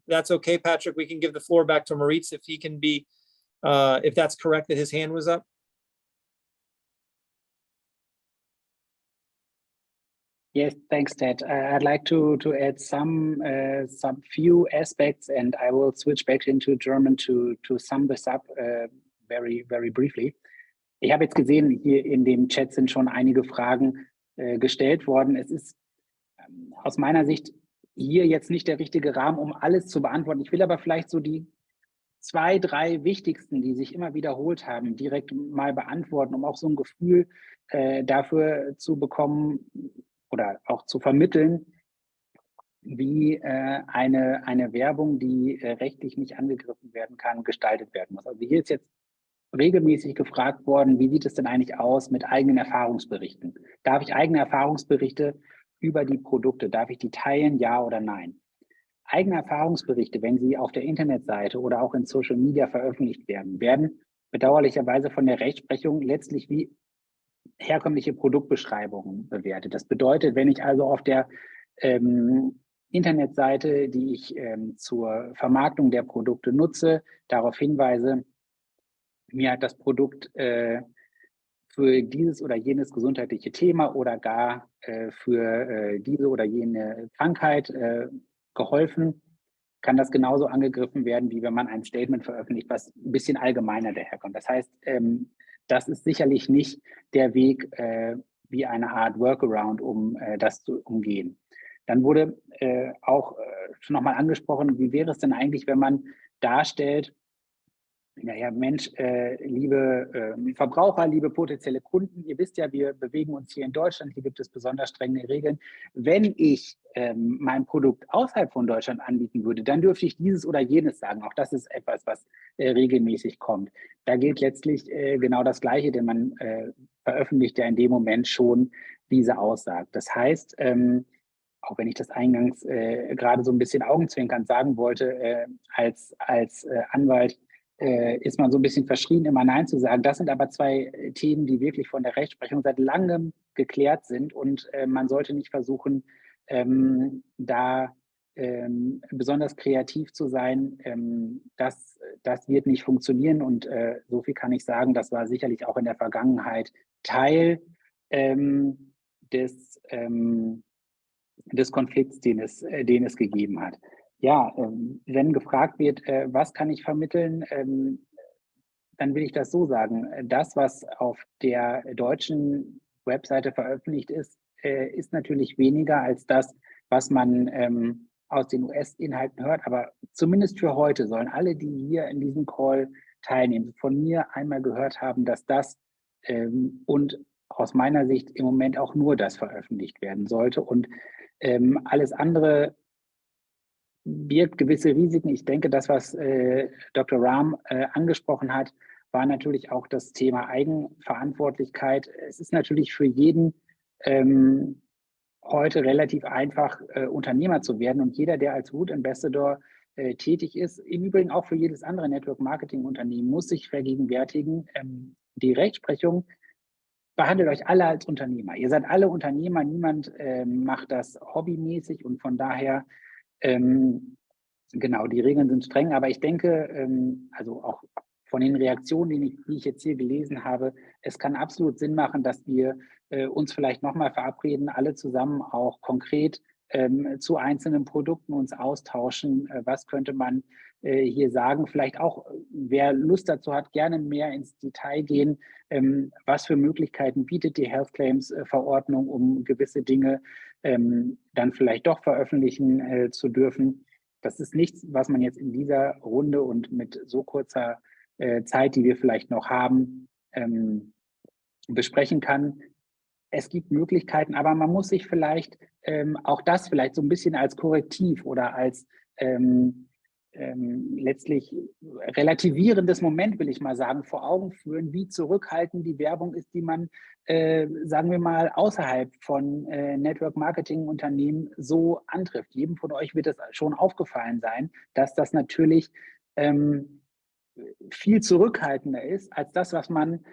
S1: that's okay, Patrick, we can give the floor back to Moritz if he can be, if that's correct that his hand was up.
S4: Yes, thanks, Ted. I'd like to add some few aspects, and I will switch back into German to sum this up very, very briefly. Ich habe jetzt gesehen, hier in dem Chat sind schon einige Fragen gestellt worden. Es ist aus meiner Sicht hier jetzt nicht der richtige Rahmen, um alles zu beantworten. Ich will aber vielleicht so die 2, 3 wichtigsten, die sich immer wiederholt haben, direkt mal beantworten, um auch so ein Gefühl dafür zu bekommen oder auch zu vermitteln, wie eine Werbung, die rechtlich nicht angegriffen werden kann, gestaltet werden muss. Also hier ist jetzt regelmäßig gefragt worden, wie sieht es denn eigentlich aus mit eigenen Erfahrungsberichten? Darf ich eigene Erfahrungsberichte über die Produkte, darf ich die teilen, ja oder nein? Eigene Erfahrungsberichte, wenn sie auf der Internetseite oder auch in Social Media veröffentlicht werden, werden bedauerlicherweise von der Rechtsprechung letztlich wie herkömmliche Produktbeschreibungen bewertet. Das bedeutet, wenn ich also auf der Internetseite, die ich zur Vermarktung der Produkte nutze, darauf hinweise, mir hat das Produkt für dieses oder jenes gesundheitliche Thema oder gar für diese oder jene Krankheit geholfen, kann das genauso angegriffen werden, wie wenn man ein Statement veröffentlicht, was ein bisschen allgemeiner daherkommt. Das heißt, das ist sicherlich nicht der Weg wie eine Art Workaround, um das zu umgehen. Dann wurde auch schon nochmal angesprochen, wie wäre es denn eigentlich, wenn man darstellt, naja, Mensch, liebe Verbraucher, liebe potenzielle Kunden, ihr wisst ja, wir bewegen uns hier in Deutschland, hier gibt es besonders strenge Regeln. Wenn ich mein Produkt außerhalb von Deutschland anbieten würde, dann dürfte ich dieses oder jenes sagen. Auch das ist etwas, was regelmäßig kommt. Da gilt letztlich genau das Gleiche, denn man veröffentlicht ja in dem Moment schon diese Aussage. Das heißt, auch wenn ich das eingangs gerade so ein bisschen augenzwinkernd sagen wollte, als Anwalt, ist man so ein bisschen verschrien, immer Nein zu sagen. Das sind aber 2 Themen, die wirklich von der Rechtsprechung seit langem geklärt sind und man sollte nicht versuchen, da besonders kreativ zu sein. Das wird nicht funktionieren und so viel kann ich sagen, das war sicherlich auch in der Vergangenheit Teil des Konflikts, den es gegeben hat. Ja, wenn gefragt wird, was kann ich vermitteln, dann will ich das so sagen. Das, was auf der deutschen Webseite veröffentlicht ist, ist natürlich weniger als das, was man aus den US-Inhalten hört. Aber zumindest für heute sollen alle, die hier in diesem Call teilnehmen, von mir einmal gehört haben, dass das und aus meiner Sicht im Moment auch nur das veröffentlicht werden sollte. Und alles andere birgt gewisse Risiken. Ich denke, das, was Dr. Rahm angesprochen hat, war natürlich auch das Thema Eigenverantwortlichkeit. Es ist natürlich für jeden heute relativ einfach, Unternehmer zu werden. Und jeder, der als Root Ambassador tätig ist, im Übrigen auch für jedes andere Network-Marketing-Unternehmen, muss sich vergegenwärtigen, die Rechtsprechung behandelt euch alle als Unternehmer. Ihr seid alle Unternehmer, niemand macht das hobbymäßig und von daher, genau, die Regeln sind streng, aber ich denke, also auch von den Reaktionen, die ich jetzt hier gelesen habe, es kann absolut Sinn machen, dass wir uns vielleicht nochmal verabreden, alle zusammen auch konkret zu einzelnen Produkten uns austauschen. Was könnte man hier sagen? Vielleicht auch, wer Lust dazu hat, gerne mehr ins Detail gehen. Was für Möglichkeiten bietet die Health Claims Verordnung, um gewisse Dinge dann vielleicht doch veröffentlichen zu dürfen? Das ist nichts, was man jetzt in dieser Runde und mit so kurzer Zeit, die wir vielleicht noch haben, besprechen kann. Es gibt Möglichkeiten, aber man muss sich vielleicht auch das vielleicht so ein bisschen als Korrektiv oder als letztlich relativierendes Moment, will ich mal sagen, vor Augen führen, wie zurückhaltend die Werbung ist, die man, sagen wir mal, außerhalb von Network-Marketing-Unternehmen so antrifft. Jedem von euch wird es schon aufgefallen sein, dass das natürlich viel zurückhaltender ist als das, was man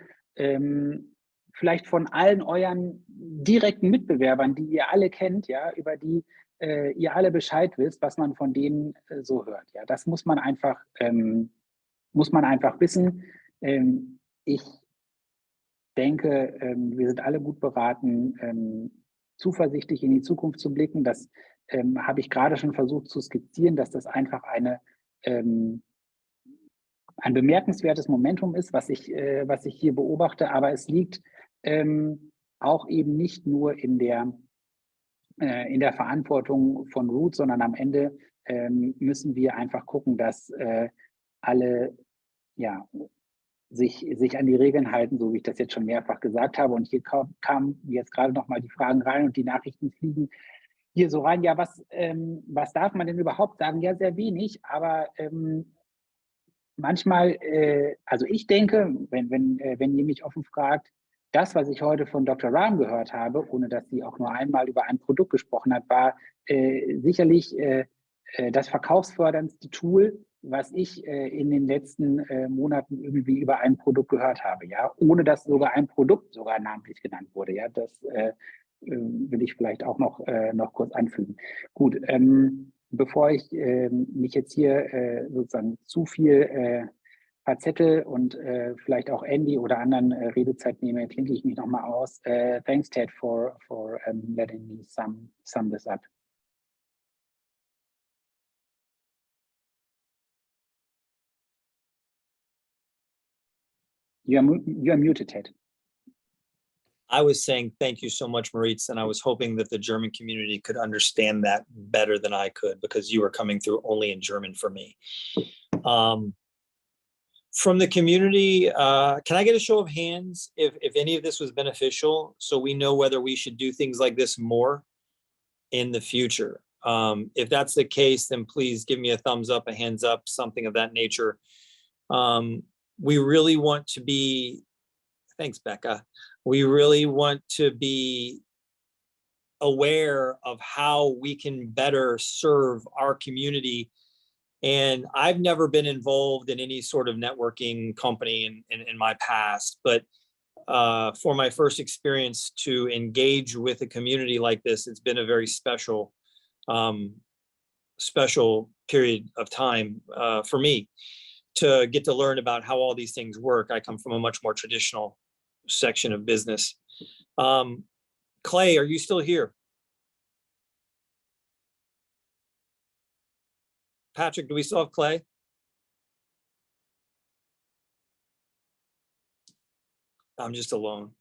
S4: vielleicht von allen euren direkten Mitbewerbern, die ihr alle kennt, ja, über die ihr alle Bescheid wisst, was man von denen so hört. Ja, das muss man einfach wissen. Ich denke, wir sind alle gut beraten, zuversichtlich in die Zukunft zu blicken. Das habe ich gerade schon versucht zu skizzieren, dass das einfach ein bemerkenswertes Momentum ist, was ich hier beobachte, aber es liegt auch eben nicht nur in der in der Verantwortung von Root, sondern am Ende müssen wir einfach gucken, dass alle ja, sich an die Regeln halten, so wie ich das jetzt schon mehrfach gesagt habe. Und hier kamen jetzt gerade noch mal die Fragen rein und die Nachrichten fliegen hier so rein. Ja, was darf man denn überhaupt sagen? Ja, sehr wenig, aber manchmal, also ich denke, wenn ihr mich offen fragt, das, was ich heute von Dr. Rahm gehört habe, ohne dass sie auch nur einmal über ein Produkt gesprochen hat, war sicherlich das verkaufsförderndste Tool, was ich in den letzten Monaten irgendwie über ein Produkt gehört habe, ja, ohne dass sogar ein Produkt sogar namentlich genannt wurde, ja, das will ich vielleicht auch noch kurz anfügen. Gut, bevor ich mich jetzt hier sozusagen zu viel verzettel und vielleicht auch Andy oder anderen Redezeit nehme, klinke ich mich nochmal aus. Thanks, Ted, for letting me sum this up. You are muted, Ted.
S1: I was saying thank you so much, Maritz, and I was hoping that the German community could understand that better than I could, because you were coming through only in German for me. From the community, can I get a show of hands if any of this was beneficial, so we know whether we should do things like this more in the future? If that's the case, then please give me a thumbs up, a hands up, something of that nature. We really want to be, thanks, Becca. We really want to be aware of how we can better serve our community. And I've never been involved in any sort of networking company in my past, but for my first experience to engage with a community like this, it's been a very special period of time for me to get to learn about how all these things work. I come from a much more traditional section of business. Clay, are you still here? Patrick, do we still have Clay? I'm just alone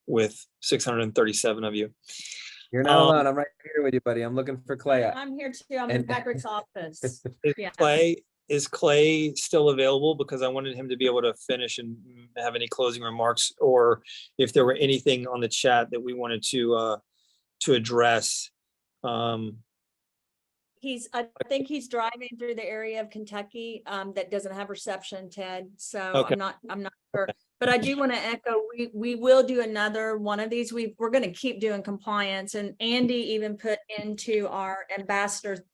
S1: with 637 of you.
S3: You're not alone. I'm right here with you, buddy. I'm looking for Clay.
S5: I'm here too. I'm in Patrick's office. Yeah.
S1: Is Clay still available? Because I wanted him to be able to finish and have any closing remarks, or if there were anything on the chat that we wanted to address. I
S5: think he's driving through the area of Kentucky that doesn't have reception, Ted. So
S1: okay.
S5: I'm not sure. But I do want to echo, we will do another one of these. We're going to keep doing compliance, and Andy even put into our ambassador,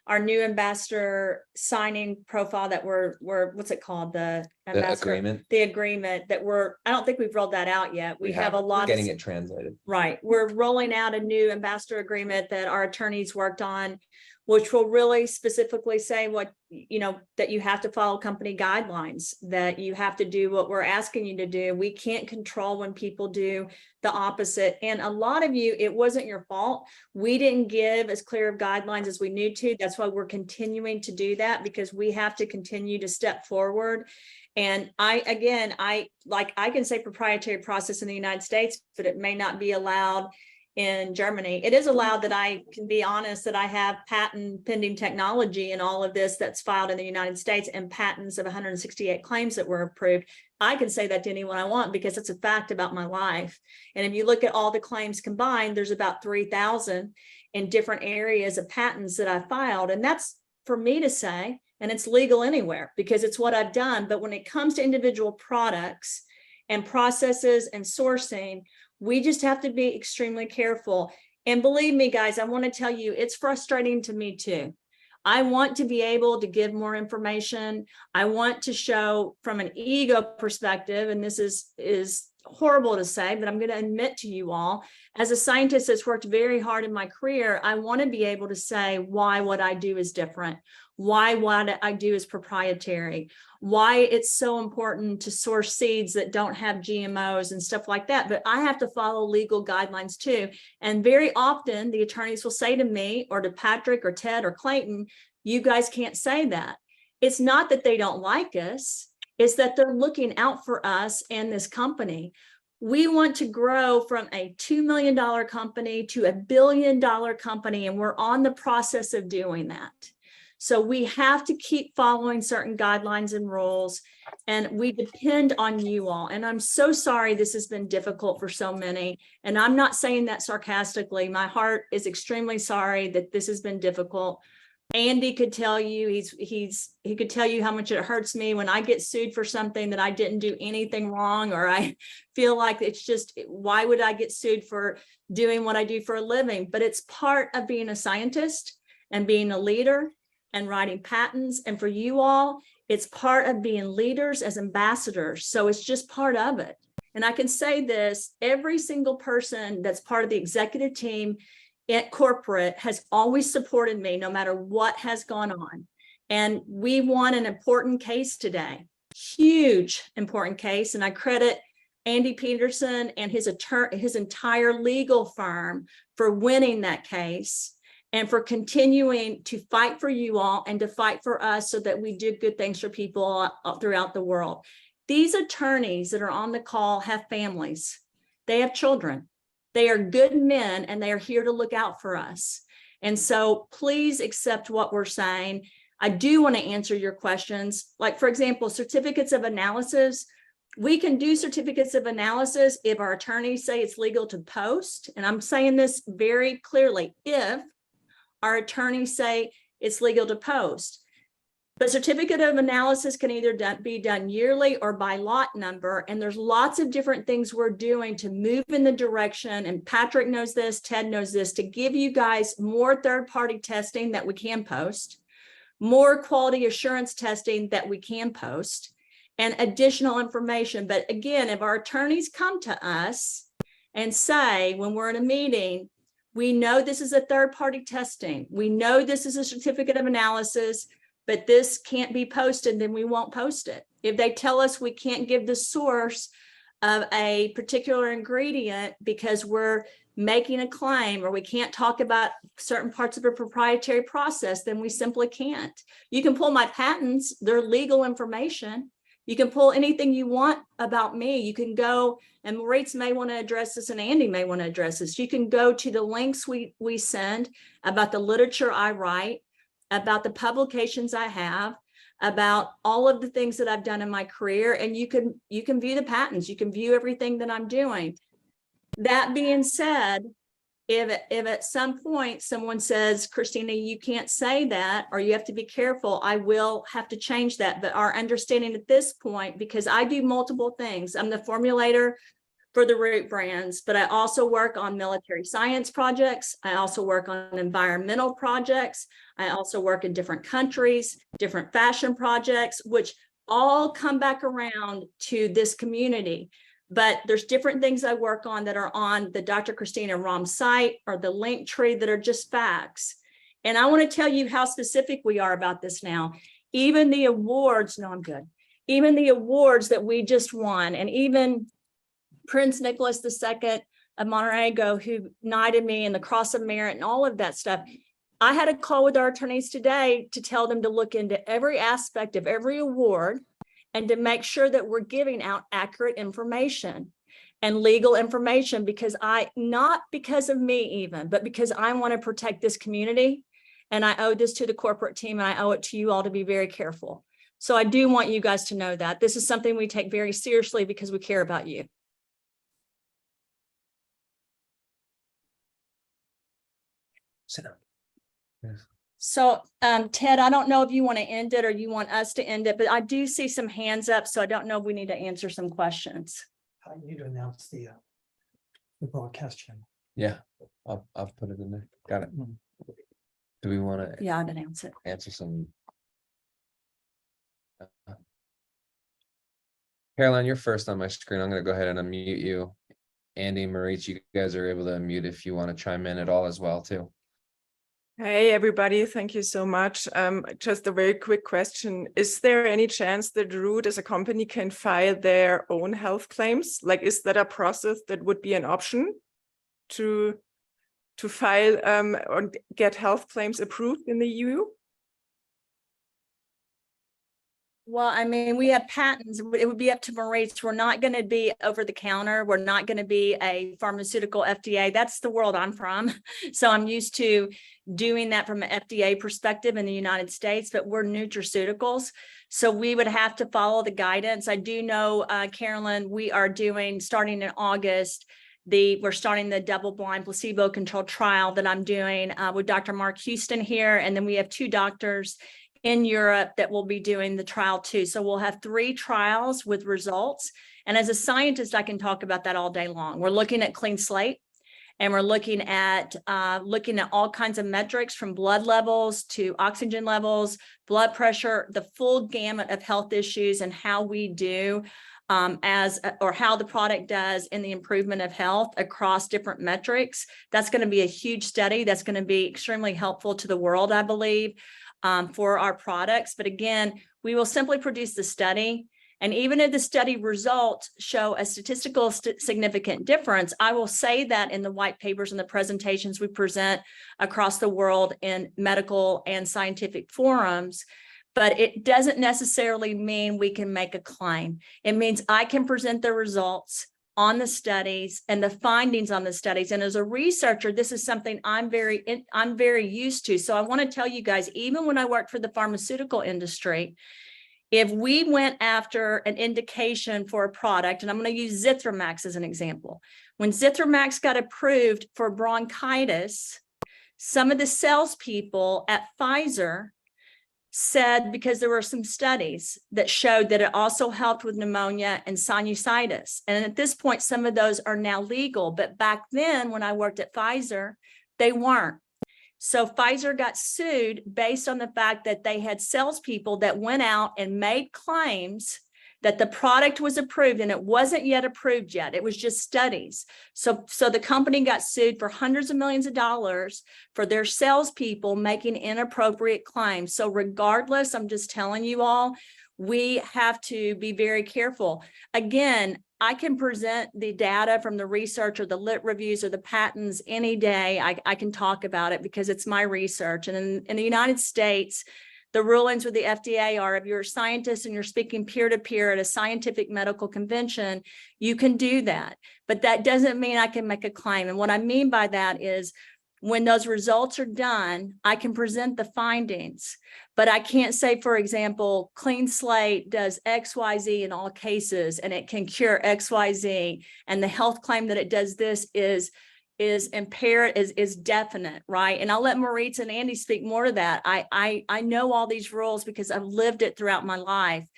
S5: our new ambassador signing profile that we're what's it called? The agreement that I don't think we've rolled that out yet. We have a lot of
S3: getting it translated.
S5: Right. We're rolling out a new ambassador agreement that our attorneys worked on, which will really specifically say what, that you have to follow company guidelines, that you have to do what we're asking you to do. We can't control when people do the opposite. And a lot of you, it wasn't your fault. We didn't give as clear of guidelines as we need to. That's why we're continuing to do that, because we have to continue to step forward. And I can say proprietary process in the United States, but it may not be allowed in Germany. It is allowed that I can be honest that I have patent pending technology in all of this that's filed in the United States, and patents of 168 claims that were approved. I can say that to anyone I want because it's a fact about my life. And if you look at all the claims combined, there's about 3,000 in different areas of patents that I filed. And that's for me to say, and it's legal anywhere because it's what I've done. But when it comes to individual products and processes and sourcing, we just have to be extremely careful. And believe me, guys, I want to tell you, it's frustrating to me too. I want to be able to give more information. I want to show from an ego perspective, and this is horrible to say, but I'm going to admit to you all, as a scientist that's worked very hard in my career, I want to be able to say why what I do is different, why what I do is proprietary, why it's so important to source seeds that don't have GMOs and stuff like that. But I have to follow legal guidelines too. And very often the attorneys will say to me or to Patrick or Ted or Clayton, you guys can't say that. It's not that they don't like us. It's that they're looking out for us and this company. We want to grow from a $2 million company to $1 billion company, and we're on the process of doing that. So we have to keep following certain guidelines and rules, and we depend on you all. And I'm so sorry this has been difficult for so many. And I'm not saying that sarcastically. My heart is extremely sorry that this has been difficult. Andy could tell you, he could tell you how much it hurts me when I get sued for something that I didn't do anything wrong, or I feel like it's just, why would I get sued for doing what I do for a living? But it's part of being a scientist and being a leader and writing patents. And for you all, it's part of being leaders as ambassadors. So it's just part of it. And I can say this, every single person that's part of the executive team at corporate has always supported me no matter what has gone on. And we won an important case today, huge important case. And I credit Andy Peterson and his entire legal firm for winning that case and for continuing to fight for you all and to fight for us so that we do good things for people throughout the world. These attorneys that are on the call have families. They have children. They are good men, and they are here to look out for us. And so please accept what we're saying. I do want to answer your questions. Like, for example, certificates of analysis. We can do certificates of analysis if our attorneys say it's legal to post. And I'm saying this very clearly, if our attorneys say it's legal to post. But certificate of analysis can either be done yearly or by lot number. And there's lots of different things we're doing to move in the direction. And Patrick knows this, Ted knows this, to give you guys more third-party testing that we can post, more quality assurance testing that we can post, and additional information. But again, if our attorneys come to us and say, when we're in a meeting, we know this is a third-party testing, we know this is a certificate of analysis, but this can't be posted, then we won't post it. If they tell us we can't give the source of a particular ingredient because we're making a claim, or we can't talk about certain parts of a proprietary process, then we simply can't. You can pull my patents, they're legal information. You can pull anything you want about me. You can go, and Moritz may want to address this, and Andy may want to address this. You can go to the links we send about the literature I write, about the publications I have, about all of the things that I've done in my career, and you can view the patents, you can view everything that I'm doing. That being said, if at some point someone says, Christina, you can't say that, or you have to be careful, I will have to change that. But our understanding at this point, because I do multiple things, I'm the formulator for the root brands, but I also work on military science projects. I also work on environmental projects. I also work in different countries, different fashion projects, which all come back around to this community. But there's different things I work on that are on the Dr. Christina Rahm site or the link tree that are just facts. And I want to tell you how specific we are about this now. Even the awards, no, I'm good. Even the awards that we just won, and even Prince Nicholas II of Montenegro, who knighted me, and the Cross of Merit and all of that stuff. I had a call with our attorneys today to tell them to look into every aspect of every award and to make sure that we're giving out accurate information and legal information, because not because of me even, but because I want to protect this community. And I owe this to the corporate team, and I owe it to you all to be very careful. So I do want you guys to know that this is something we take very seriously because we care about you.
S3: Sit down. Yes.
S5: So Ted, I don't know if you want to end it or you want us to end it, but I do see some hands up. So I don't know if we need to answer some questions.
S6: I need to announce the broadcast channel.
S3: Yeah, I'll put it in there. Got it. Do we want to
S5: Yeah, I'd announce it.
S3: answer some? Caroline, you're first on my screen. I'm going to go ahead and unmute you. Andy, Moritz, you guys are able to unmute if you want to chime in at all as well too.
S7: Hey, everybody. Thank you so much. Just a very quick question. Is there any chance that Root as a company can file their own health claims? Like, is that a process that would be an option to file or get health claims approved in the EU?
S5: Well, I mean, we have patents. It would be up to Maurice. We're not going to be over the counter. We're not going to be a pharmaceutical FDA. That's the world I'm from. So I'm used to doing that from an FDA perspective in the United States, but we're nutraceuticals. So we would have to follow the guidance. I do know, Carolyn, we are starting in August, we're starting the double-blind placebo-controlled trial that I'm doing with Dr. Mark Houston here. And then we have 2 doctors in Europe that will be doing the trial too. So we'll have 3 trials with results. And as a scientist, I can talk about that all day long. We're looking at clean slate, and we're looking at all kinds of metrics from blood levels to oxygen levels, blood pressure, the full gamut of health issues and how we do or how the product does in the improvement of health across different metrics. That's going to be a huge study. That's going to be extremely helpful to the world, I believe, for our products. But again, we will simply produce the study. And even if the study results show a statistical significant difference, I will say that in the white papers and the presentations we present across the world in medical and scientific forums. But it doesn't necessarily mean we can make a claim. It means I can present the results on the studies and the findings on the studies. And as a researcher, this is something I'm very used to. So I want to tell you guys, even when I worked for the pharmaceutical industry, if we went after an indication for a product, and I'm going to use Zithromax as an example. When Zithromax got approved for bronchitis, some of the salespeople at Pfizer said, because there were some studies that showed that it also helped with pneumonia and sinusitis. And at this point, some of those are now legal. But back then, when I worked at Pfizer, they weren't. So Pfizer got sued based on the fact that they had salespeople that went out and made claims that the product was approved, and it wasn't yet approved yet. It was just studies. So the company got sued for hundreds of millions of dollars for their salespeople making inappropriate claims. So regardless, I'm just telling you all, we have to be very careful. Again, I can present the data from the research or the lit reviews or the patents any day. I can talk about it because it's my research. And in the United States, the rulings with the FDA are, if you're a scientist and you're speaking peer-to-peer at a scientific medical convention, you can do that. But that doesn't mean I can make a claim. And what I mean by that is, when those results are done, I can present the findings, but I can't say, for example, clean slate does XYZ in all cases, and it can cure XYZ. And the health claim that it does this is impaired, is definite, right? And I'll let Maurice and Andy speak more to that. I know all these rules because I've lived it throughout my life.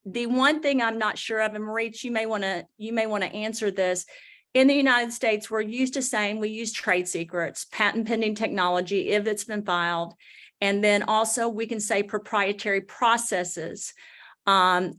S5: The one thing I'm not sure of, and Maurice, you may want to answer this. In the United States, we're used to saying we use trade secrets, patent pending technology, if it's been filed. And then also we can say proprietary processes. But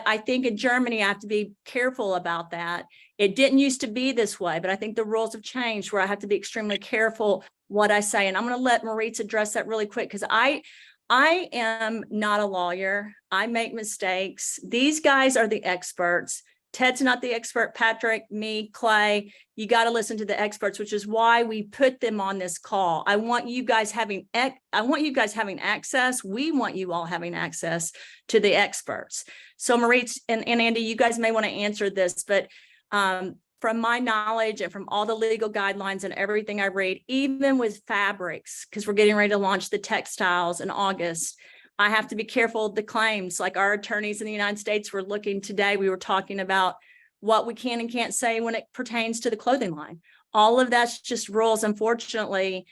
S5: I think in Germany, I have to be careful about that. It didn't used to be this way, but I think the rules have changed where I have to be extremely careful what I say. And I'm going to let Maurice address that really quick, because I am not a lawyer. I make mistakes. These guys are the experts. Ted's not the expert. Patrick, me, Clay, you got to listen to the experts, which is why we put them on this call. I want you guys having access. We want you all having access to the experts. So Maurice and Andy, you guys may want to answer this, but from my knowledge and from all the legal guidelines and everything I read, even with fabrics, because we're getting ready to launch the textiles in August, I have to be careful of the claims. Like our attorneys in the United States were looking today, we were talking about what we can and can't say when it pertains to the clothing line. All of that's just rules, unfortunately,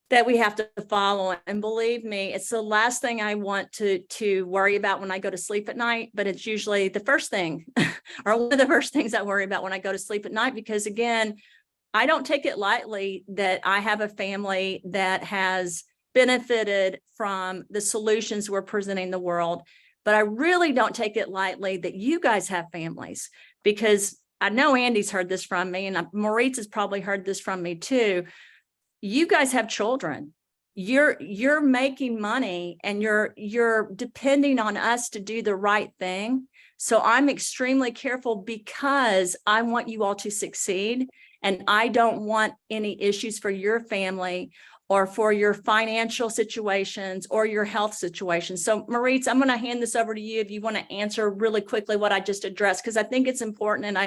S5: that we have to follow. And believe me, it's the last thing I want to worry about when I go to sleep at night, but it's usually the first thing or one of the first things I worry about when I go to sleep at night, because again, I don't take it lightly that I have a family that has benefited from the solutions we're presenting the world. But I really don't take it lightly that you guys have families, because I know Andy's heard this from me, and Maurice has probably heard this from me too. You guys have children. You're making money, and you're depending on us to do the right thing. So I'm extremely careful because I want you all to succeed, and I don't want any issues for your family or for your financial situations or your health situations. So Maurice, I'm going to hand this over to you if you want to answer really quickly what I just addressed, because I think it's important. And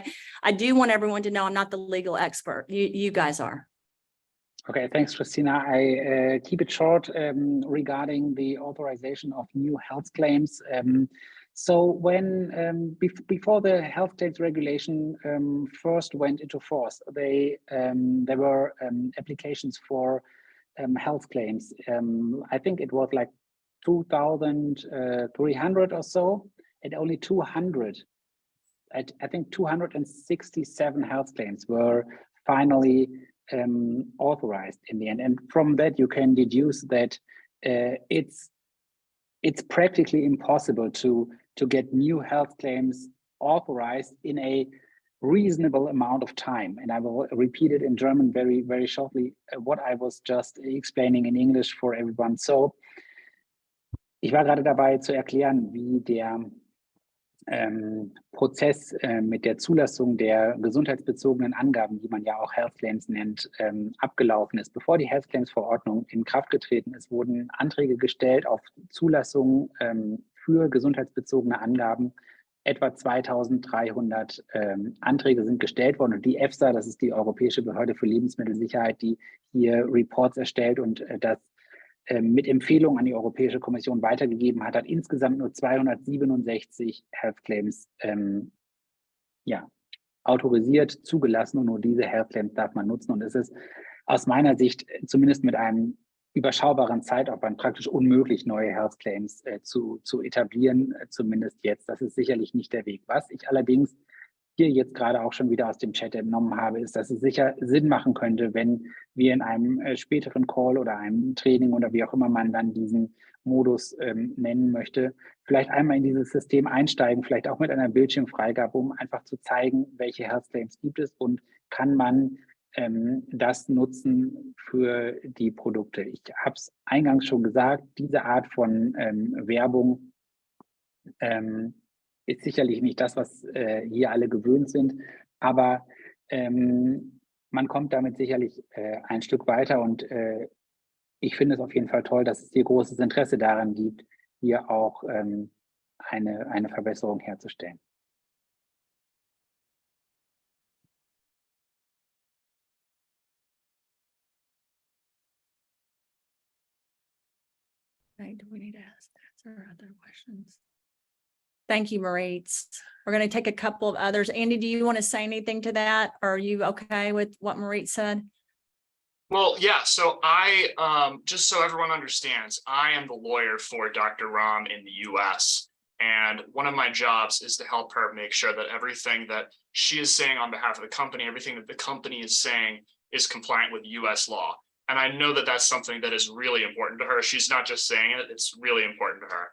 S5: I do want everyone to know I'm not the legal expert. You guys are.
S4: Okay, thanks, Christina. I keep it short regarding the authorization of new health claims. So when before the health claims regulation first went into force, there were applications for health claims. I think it was like 2,300 or so, and only 200. I think 267 health claims were finally authorized in the end, and from that you can deduce that it's practically impossible to get new health claims authorized in a reasonable amount of time. And I will repeat it in German very, very shortly, what I was just explaining in English for everyone. So, ich war gerade dabei zu erklären, wie der Prozess mit der Zulassung der gesundheitsbezogenen Angaben, die man ja auch Health Claims nennt, abgelaufen ist. Bevor die Health Claims Verordnung in Kraft getreten ist, wurden Anträge gestellt auf Zulassung für gesundheitsbezogene Angaben. Etwa 2.300 Anträge sind gestellt worden, und die EFSA, das ist die Europäische Behörde für Lebensmittelsicherheit, die hier Reports erstellt und das mit Empfehlungen an die Europäische Kommission weitergegeben hat, hat insgesamt nur 267 Health Claims autorisiert, zugelassen, und nur diese Health Claims darf man nutzen. Und es ist aus meiner Sicht zumindest mit einem überschaubaren Zeitaufwand praktisch unmöglich, neue Health Claims zu etablieren, zumindest jetzt. Das ist sicherlich nicht der Weg. Was ich allerdings hier jetzt gerade auch schon wieder aus dem Chat entnommen habe, ist, dass es sicher Sinn machen könnte, wenn wir in einem späteren Call oder einem Training oder wie auch immer man dann diesen Modus nennen möchte, vielleicht einmal in dieses System einsteigen, vielleicht auch mit einer Bildschirmfreigabe, um einfach zu zeigen, welche Health Claims gibt es und kann man das nutzen für die Produkte. Ich habe es eingangs schon gesagt, diese Art von Werbung ist sicherlich nicht das, was hier alle gewöhnt sind, aber man kommt damit sicherlich ein Stück weiter, und ich finde es auf jeden Fall toll, dass es hier großes Interesse daran gibt, hier auch eine Verbesserung herzustellen.
S5: Right, do we need to answer other questions? Thank you, Maurice. We're going to take a couple of others. Andy, do you want to say anything to that? Or are you okay with what Maurice said?
S8: Well, yeah, so I, just so everyone understands, I am the lawyer for Dr. Rahm in the US. And one of my jobs is to help her make sure that everything that she is saying on behalf of the company, everything that the company is saying is compliant with US law. And I know that that's something that is really important to her. She's not just saying it, it's really important to her.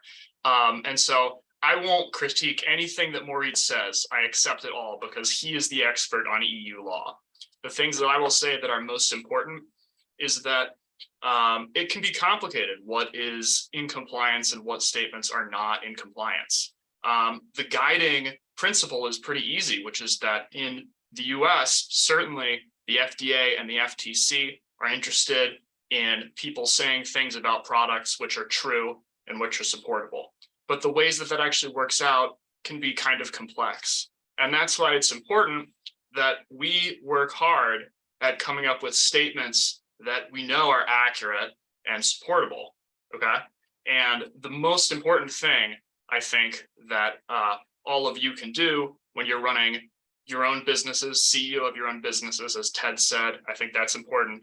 S8: And so I won't critique anything that Maurice says. I accept it all because he is the expert on EU law. The things that I will say that are most important is that it can be complicated what is in compliance and what statements are not in compliance. The guiding principle is pretty easy, which is that in the US, certainly the FDA and the FTC are interested in people saying things about products which are true and which are supportable. But the ways that that actually works out can be kind of complex. And that's why it's important that we work hard at coming up with statements that we know are accurate and supportable, okay? And the most important thing, I think, that all of you can do when you're running your own businesses, CEO of your own businesses, as Ted said, I think that's important,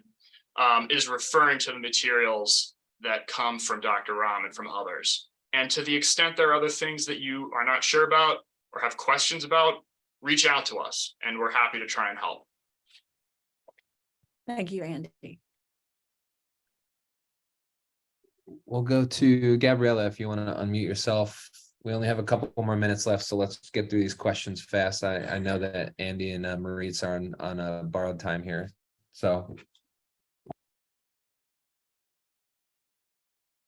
S8: is referring to the materials that come from Dr. Rahm and from others. And to the extent there are other things that you are not sure about or have questions about, reach out to us and we're happy to try and help.
S5: Thank you, Andy.
S3: We'll go to Gabriella if you want to unmute yourself. We only have a couple more minutes left, so let's get through these questions fast. I know that Andy and Maurice are on a borrowed time here. So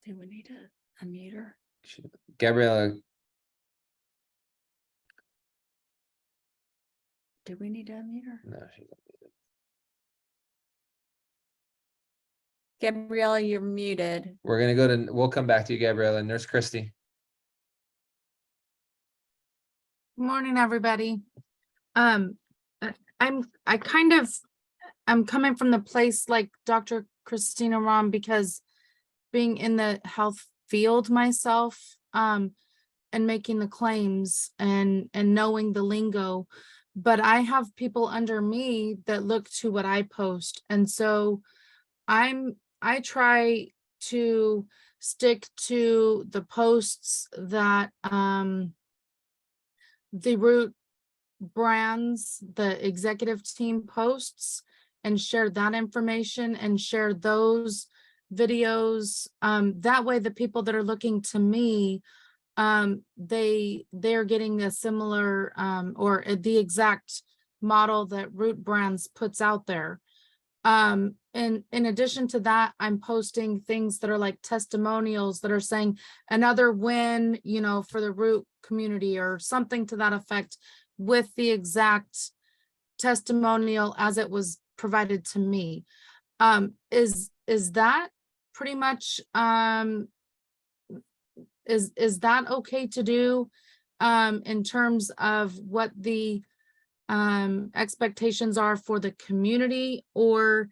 S5: Do we need to unmute her?
S3: Gabriella,
S5: Do we need to unmute her?
S3: no, she's
S5: Gabriella, you're muted.
S3: We're gonna go to, we'll come back to you, Gabriella. Nurse Christy.
S9: Morning, everybody. I'm coming from the place like Dr. Christina Rahm, because being in the health field myself, and making the claims and knowing the lingo, but I have people under me that look to what I post. And so I try to stick to the posts that, the Root brands, the executive team posts, and share that information and share those videos. That way the people that are looking to me, they're getting a similar, or the exact model that Root brands puts out there. And in addition to that, I'm posting things that are like testimonials that are saying another win, you know, for the Root community or something to that effect, with the exact testimonial as it was provided to me. Is that pretty much, is that okay to do, in terms of what the expectations are for the community? Or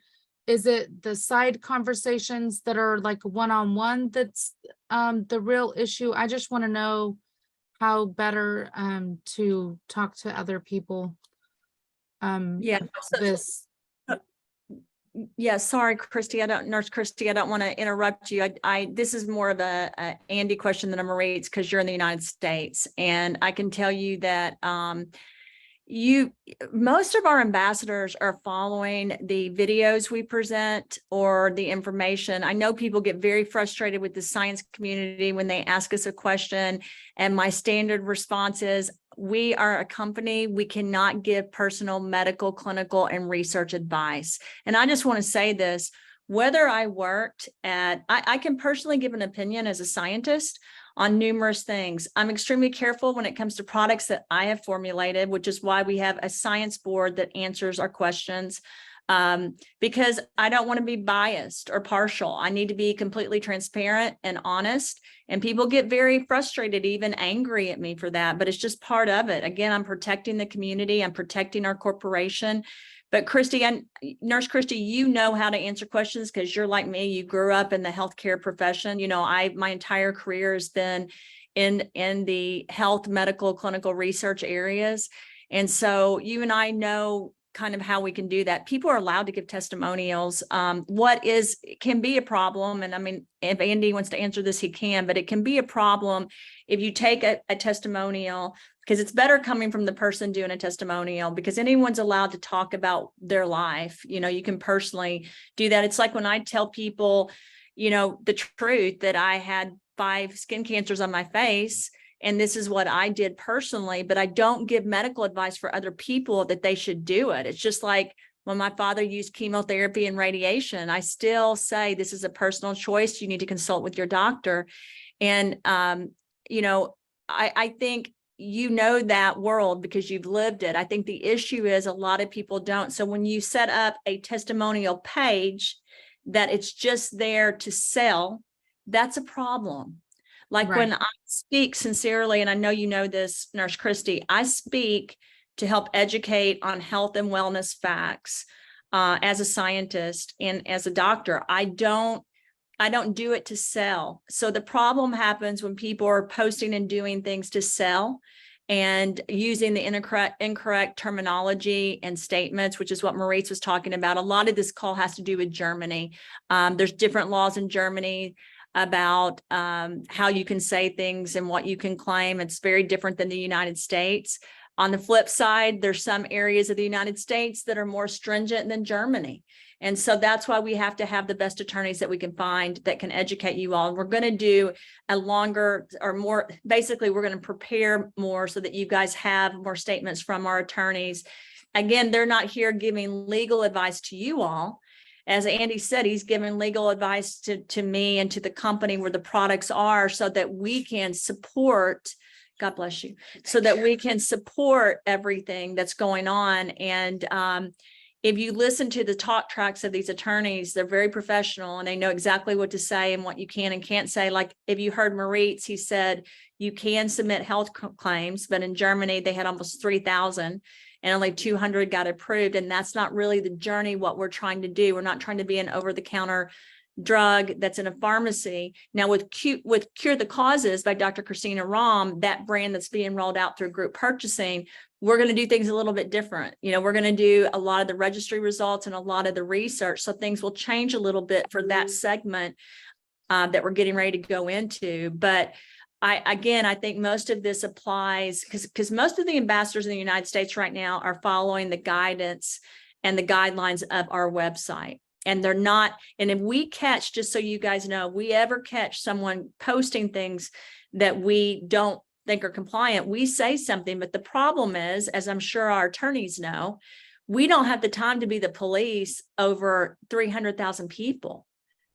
S9: is it the side conversations that are like one-on-one that's the real issue? I just want to know how better to talk to other people.
S5: Yeah.
S9: This.
S5: Yeah, sorry, Christy. Nurse Christy, I don't want to interrupt you. This is more of a Andy question than a Marie's, because you're in the United States. And I can tell you that most of our ambassadors are following the videos we present or the information. I know people get very frustrated with the science community when they ask us a question, and my standard response is, we are a company. We cannot give personal, medical, clinical, and research advice. And I just want to say this, whether I worked at, I can personally give an opinion as a scientist on numerous things. I'm extremely careful when it comes to products that I have formulated, which is why we have a science board that answers our questions, because I don't want to be biased or partial. I need to be completely transparent and honest. And people get very frustrated, even angry at me for that, but it's just part of it. Again, I'm protecting the community. I'm protecting our corporation. But Christy, and Nurse Christy, you know how to answer questions because you're like me. You grew up in the healthcare profession. You know, my entire career has been in the health, medical, clinical research areas. And so you and I know kind of how we can do that. People are allowed to give testimonials. What can be a problem, and I mean, if Andy wants to answer this, he can, but it can be a problem if you take a testimonial, because it's better coming from the person doing a testimonial, because anyone's allowed to talk about their life. You know, you can personally do that. It's like when I tell people, you know, the truth that I had 5 skin cancers on my face, and this is what I did personally, but I don't give medical advice for other people that they should do it. It's just like when my father used chemotherapy and radiation, I still say this is a personal choice. You need to consult with your doctor. And, you know, I think you know that world because you've lived it. I think the issue is a lot of people don't. So when you set up a testimonial page that it's just there to sell, that's a problem. Like
S9: Right.
S5: when I speak sincerely, and I know you know this, Nurse Christy, I speak to help educate on health and wellness facts as a scientist and as a doctor. I don't do it to sell. So the problem happens when people are posting and doing things to sell and using the incorrect terminology and statements, which is what Maurice was talking about. A lot of this call has to do with Germany. There's different laws in Germany about how you can say things and what you can claim. It's very different than the United States. On the flip side, there's some areas of the United States that are more stringent than Germany. And so that's why we have to have the best attorneys that we can find that can educate you all. We're going to do a longer or more, basically, we're going to prepare more so that you guys have more statements from our attorneys. Again, they're not here giving legal advice to you all. As Andy said, he's giving legal advice to me and to the company where the products are so that we can support, God bless you, so that we can support everything that's going on. And, if you listen to the talk tracks of these attorneys, they're very professional and they know exactly what to say and what you can and can't say. Like if you heard Moritz, he said you can submit health claims, but in Germany they had almost 3,000 and only 200 got approved. And that's not really the journey, what we're trying to do. We're not trying to be an over-the-counter drug that's in a pharmacy. Now with Cure the Causes by Dr. Christina Rahm, that brand that's being rolled out through group purchasing, we're going to do things a little bit different. You know, we're going to do a lot of the registry results and a lot of the research. So things will change a little bit for that segment that we're getting ready to go into. But I think most of this applies because most of the ambassadors in the United States right now are following the guidance and the guidelines of our website. And they're not, and if we catch, just so you guys know, we ever catch someone posting things that we don't think are compliant, we say something. But the problem is, as I'm sure our attorneys know, we don't have the time to be the police over 300,000 people.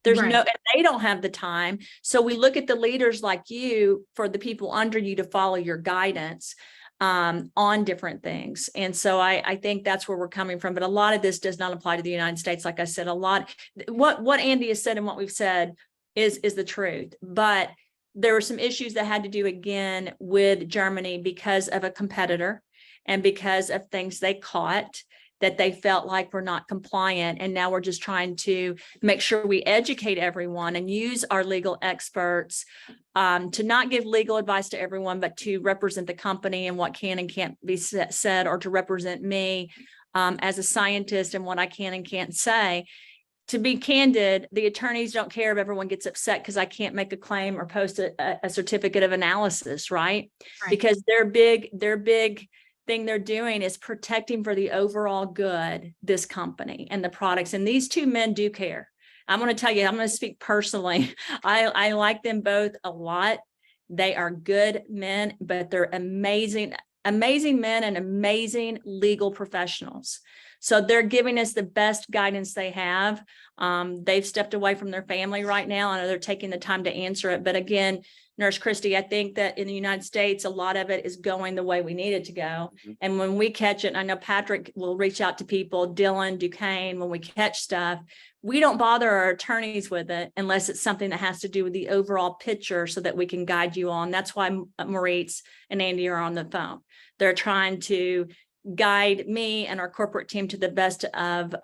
S5: There's
S9: Right.
S5: no, and they don't have the time. So we look at the leaders like you for the people under you to follow your guidance on different things. And so I think that's where we're coming from. But a lot of this does not apply to the United States. Like I said, a lot, what Andy has said and what we've said is the truth. But there were some issues that had to do again with Germany because of a competitor and because of things they caught that they felt like were not compliant. And now we're just trying to make sure we educate everyone and use our legal experts to not give legal advice to everyone, but to represent the company and what can and can't be said, or to represent me as a scientist and what I can and can't say. To be candid, the attorneys don't care if everyone gets upset because I can't make a claim or post a certificate of analysis, right? Because their big thing they're doing is protecting for the overall good, this company and the products. And these two men do care. I'm going to tell you, I'm going to speak personally. I like them both a lot. They are good men, but they're amazing men and amazing legal professionals. So they're giving us the best guidance they have. They've stepped away from their family right now. I know they're taking the time to answer it. But again, Nurse Christy, I think that in the United States, a lot of it is going the way we need it to go. Mm-hmm. And when we catch it, and I know Patrick will reach out to people, Dylan, Duquesne, when we catch stuff, we don't bother our attorneys with it unless it's something that has to do with the overall picture so that we can guide you on. That's why Moritz and Andy are on the phone. They're trying to guide me and our corporate team to the best of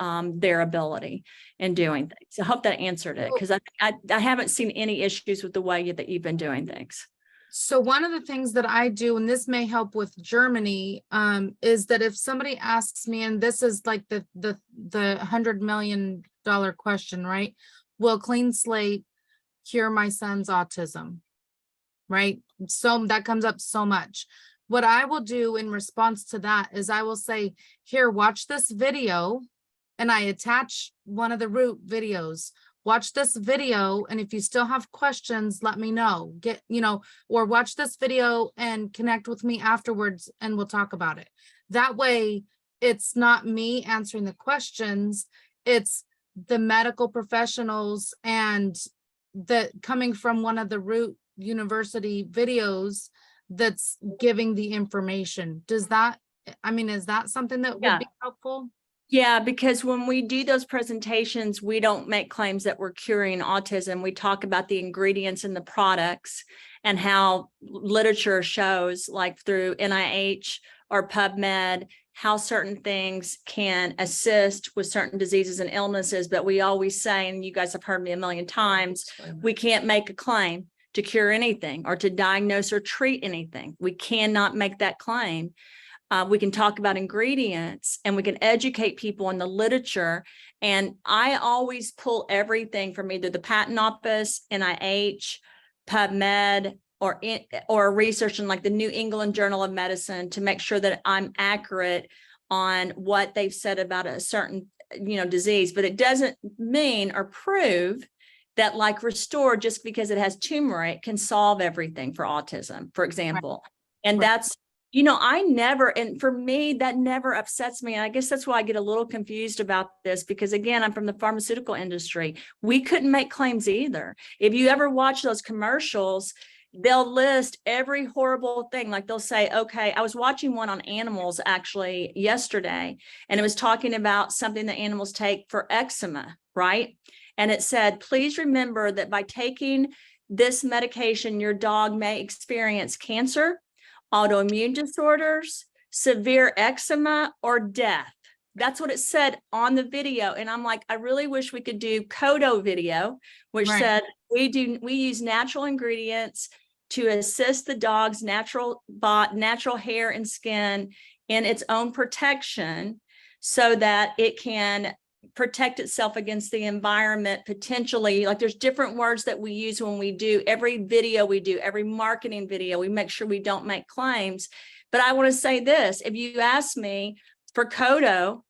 S5: their ability in doing things. I hope that answered it, because I haven't seen any issues with the way that you've been doing things.
S9: So one of the things that I do, and this may help with Germany, is that if somebody asks me, and this is like the $100 million question, right? Will clean slate cure my son's autism? Right? So that comes up so much. What I will do in response to that is I will say, here, watch this video. And I attach one of the root videos. Watch this video. And if you still have questions, let me know. Or watch this video and connect with me afterwards and we'll talk about it. That way, it's not me answering the questions. It's the medical professionals and coming from one of the root university videos that's giving the information. Is that something that would be helpful?
S5: Yeah, because when we do those presentations, we don't make claims that we're curing autism. We talk about the ingredients in the products and how literature shows, like through NIH or PubMed, how certain things can assist with certain diseases and illnesses. But we always say, and you guys have heard me a million times, we can't make a claim to cure anything or to diagnose or treat anything. We cannot make that claim. We can talk about ingredients and we can educate people in the literature. And I always pull everything from either the patent office, NIH, PubMed, or research in like the New England Journal of Medicine to make sure that I'm accurate on what they've said about a certain, disease. But it doesn't mean or prove that like Restore, just because it has turmeric, can solve everything for autism, for example. Right. And that's, and for me, that never upsets me. And I guess that's why I get a little confused about this, because again, I'm from the pharmaceutical industry. We couldn't make claims either. If you ever watch those commercials, they'll list every horrible thing. Like they'll say, okay, I was watching one on animals actually yesterday, and it was talking about something that animals take for eczema, right? And it said, please remember that by taking this medication, your dog may experience cancer, autoimmune disorders, severe eczema, or death. That's what it said on the video. And I'm like, I really wish we could do Kodo video, which
S9: Right.
S5: said we use natural ingredients to assist the dog's natural hair and skin in its own protection so that it can protect itself against the environment potentially. Like there's different words that we use when we do every video we do, every marketing video, we make sure we don't make claims. But I want to say this, if you ask me for Kodo,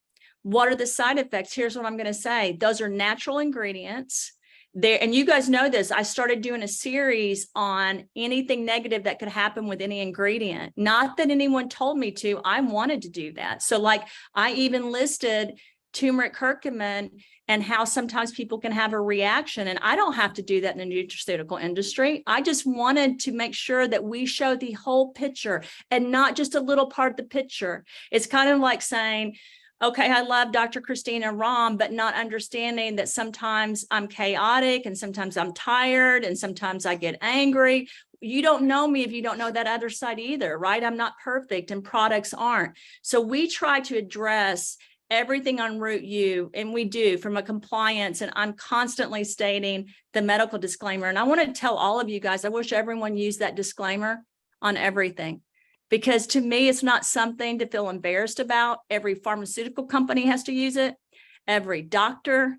S5: what are the side effects? Here's what I'm going to say. Those are natural ingredients there. And you guys know this, I started doing a series on anything negative that could happen with any ingredient. Not that anyone told me to, I wanted to do that. So like I even listed turmeric curcumin and how sometimes people can have a reaction. And I don't have to do that in the nutraceutical industry. I just wanted to make sure that we show the whole picture and not just a little part of the picture. It's kind of like saying, okay, I love Dr. Christina Rahm, but not understanding that sometimes I'm chaotic and sometimes I'm tired and sometimes I get angry. You don't know me if you don't know that other side either, right? I'm not perfect and products aren't. So we try to address everything on Root U, and we do from a compliance, and I'm constantly stating the medical disclaimer. And I want to tell all of you guys, I wish everyone used that disclaimer on everything, because to me, it's not something to feel embarrassed about. Every pharmaceutical company has to use it. Every doctor,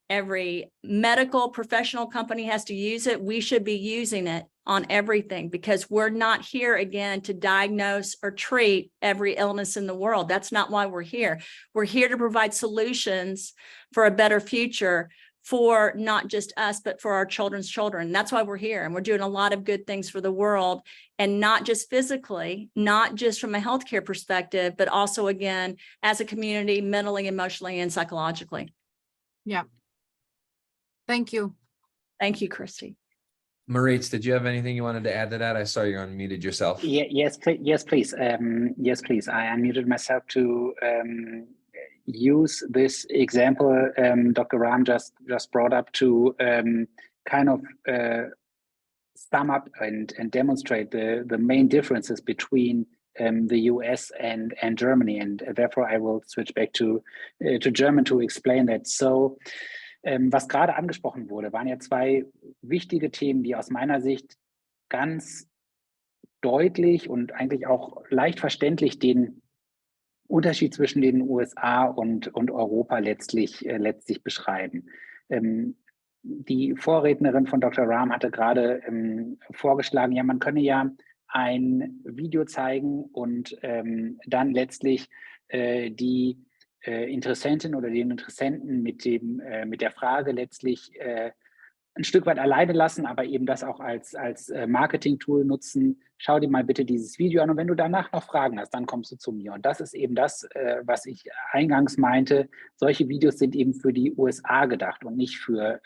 S5: every medical professional company has to use it. We should be using it on everything because we're not here again to diagnose or treat every illness in the world. That's not why we're here. We're here to provide solutions for a better future for not just us, but for our children's children. That's why we're here. And we're doing a lot of good things for the world, and not just physically, not just from a healthcare perspective, but also again, as a community, mentally, emotionally, and psychologically.
S9: Yeah. Thank you.
S5: Thank you, Christy.
S3: Maurice, did you have anything you wanted to add to that? I saw you unmuted yourself.
S4: Yes, please. Yes, please. I unmuted myself to use this example Dr. Rahm just brought up to kind of sum up and demonstrate the main differences between the US and Germany, and therefore I will switch back to German to explain that. So was gerade angesprochen wurde, waren ja zwei wichtige Themen, die aus meiner Sicht ganz deutlich und eigentlich auch leicht verständlich den Unterschied zwischen den USA und Europa letztlich beschreiben. Die Vorrednerin von Dr. Rahm hatte gerade vorgeschlagen, ja, man könne ja ein Video zeigen und dann letztlich die Interessentin oder den Interessenten mit der Frage letztlich ein Stück weit alleine lassen, aber eben das auch als Marketing-Tool nutzen. Schau dir mal bitte dieses Video an und wenn du danach noch Fragen hast, dann kommst du zu mir. Und das ist eben das, was ich eingangs meinte. Solche Videos sind eben für die USA gedacht und nicht für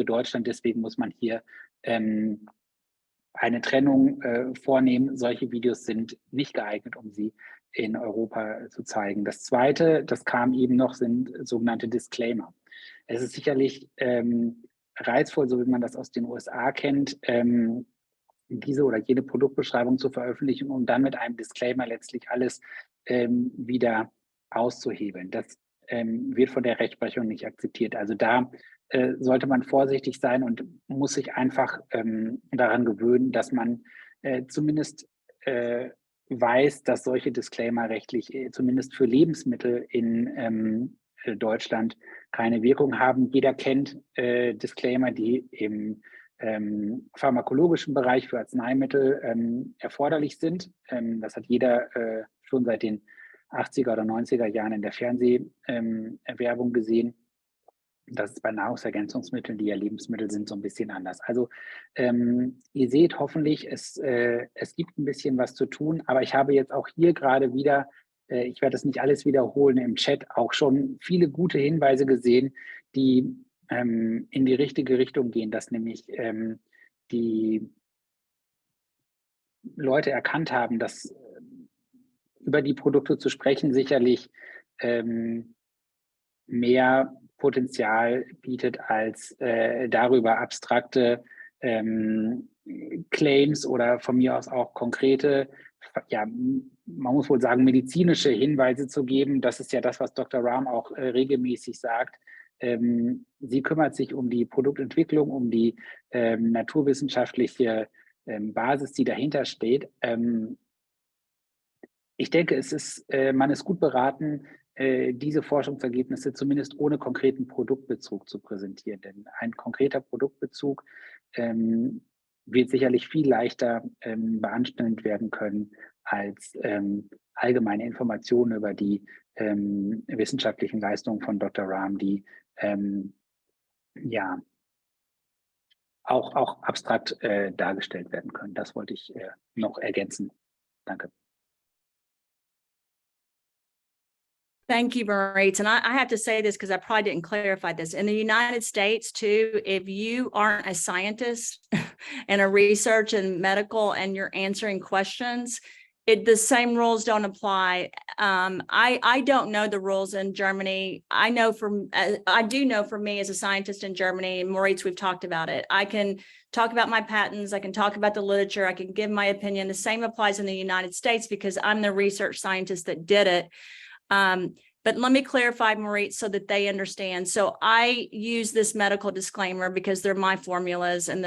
S4: Deutschland. Deswegen muss man hier eine Trennung vornehmen. Solche Videos sind nicht geeignet, um sie in Europa zu zeigen. Das Zweite, das kam eben noch, sind sogenannte Disclaimer. Es ist sicherlich reizvoll, so wie man das aus den USA kennt, diese oder jene Produktbeschreibung zu veröffentlichen und dann mit einem Disclaimer letztlich alles wieder auszuhebeln. Das wird von der Rechtsprechung nicht akzeptiert. Also da sollte man vorsichtig sein und muss sich einfach daran gewöhnen, dass man zumindest weiß, dass solche Disclaimer rechtlich zumindest für Lebensmittel in Deutschland keine Wirkung haben. Jeder kennt Disclaimer, die im pharmakologischen Bereich für Arzneimittel erforderlich sind. Das hat jeder schon seit den 80er oder 90er Jahren in der Fernsehwerbung gesehen. Das ist bei Nahrungsergänzungsmitteln, die ja Lebensmittel sind, so ein bisschen anders. Also ihr seht hoffentlich, es gibt ein bisschen was zu tun, aber ich habe jetzt auch hier gerade wieder, ich werde das nicht alles wiederholen, im Chat auch schon viele gute Hinweise gesehen, die in die richtige Richtung gehen, dass nämlich die Leute erkannt haben, dass über die Produkte zu sprechen sicherlich mehr Potenzial bietet als darüber abstrakte Claims oder von mir aus auch konkrete, ja, man muss wohl sagen, medizinische Hinweise zu geben. Das ist ja das, was Dr. Rahm auch regelmäßig sagt. Sie kümmert sich um die Produktentwicklung, um die naturwissenschaftliche Basis, die dahinter steht. Ich denke, man ist gut beraten, diese Forschungsergebnisse zumindest ohne konkreten Produktbezug zu präsentieren. Denn ein konkreter Produktbezug wird sicherlich viel leichter beanstandet werden können als allgemeine Informationen über die wissenschaftlichen Leistungen von Dr. Rahm, die ja auch abstrakt dargestellt werden können. Das wollte ich noch ergänzen. Danke.
S5: Thank you, Maurice. And I have to say this because I probably didn't clarify this. In the United States, too, if you aren't a scientist and a research and medical and you're answering questions, the same rules don't apply. I don't know the rules in Germany. I do know for me as a scientist in Germany, Maurice, we've talked about it. I can talk about my patents. I can talk about the literature. I can give my opinion. The same applies in the United States because I'm the research scientist that did it. But let me clarify, Maurice, so that they understand. So I use this medical disclaimer because they're my formulas and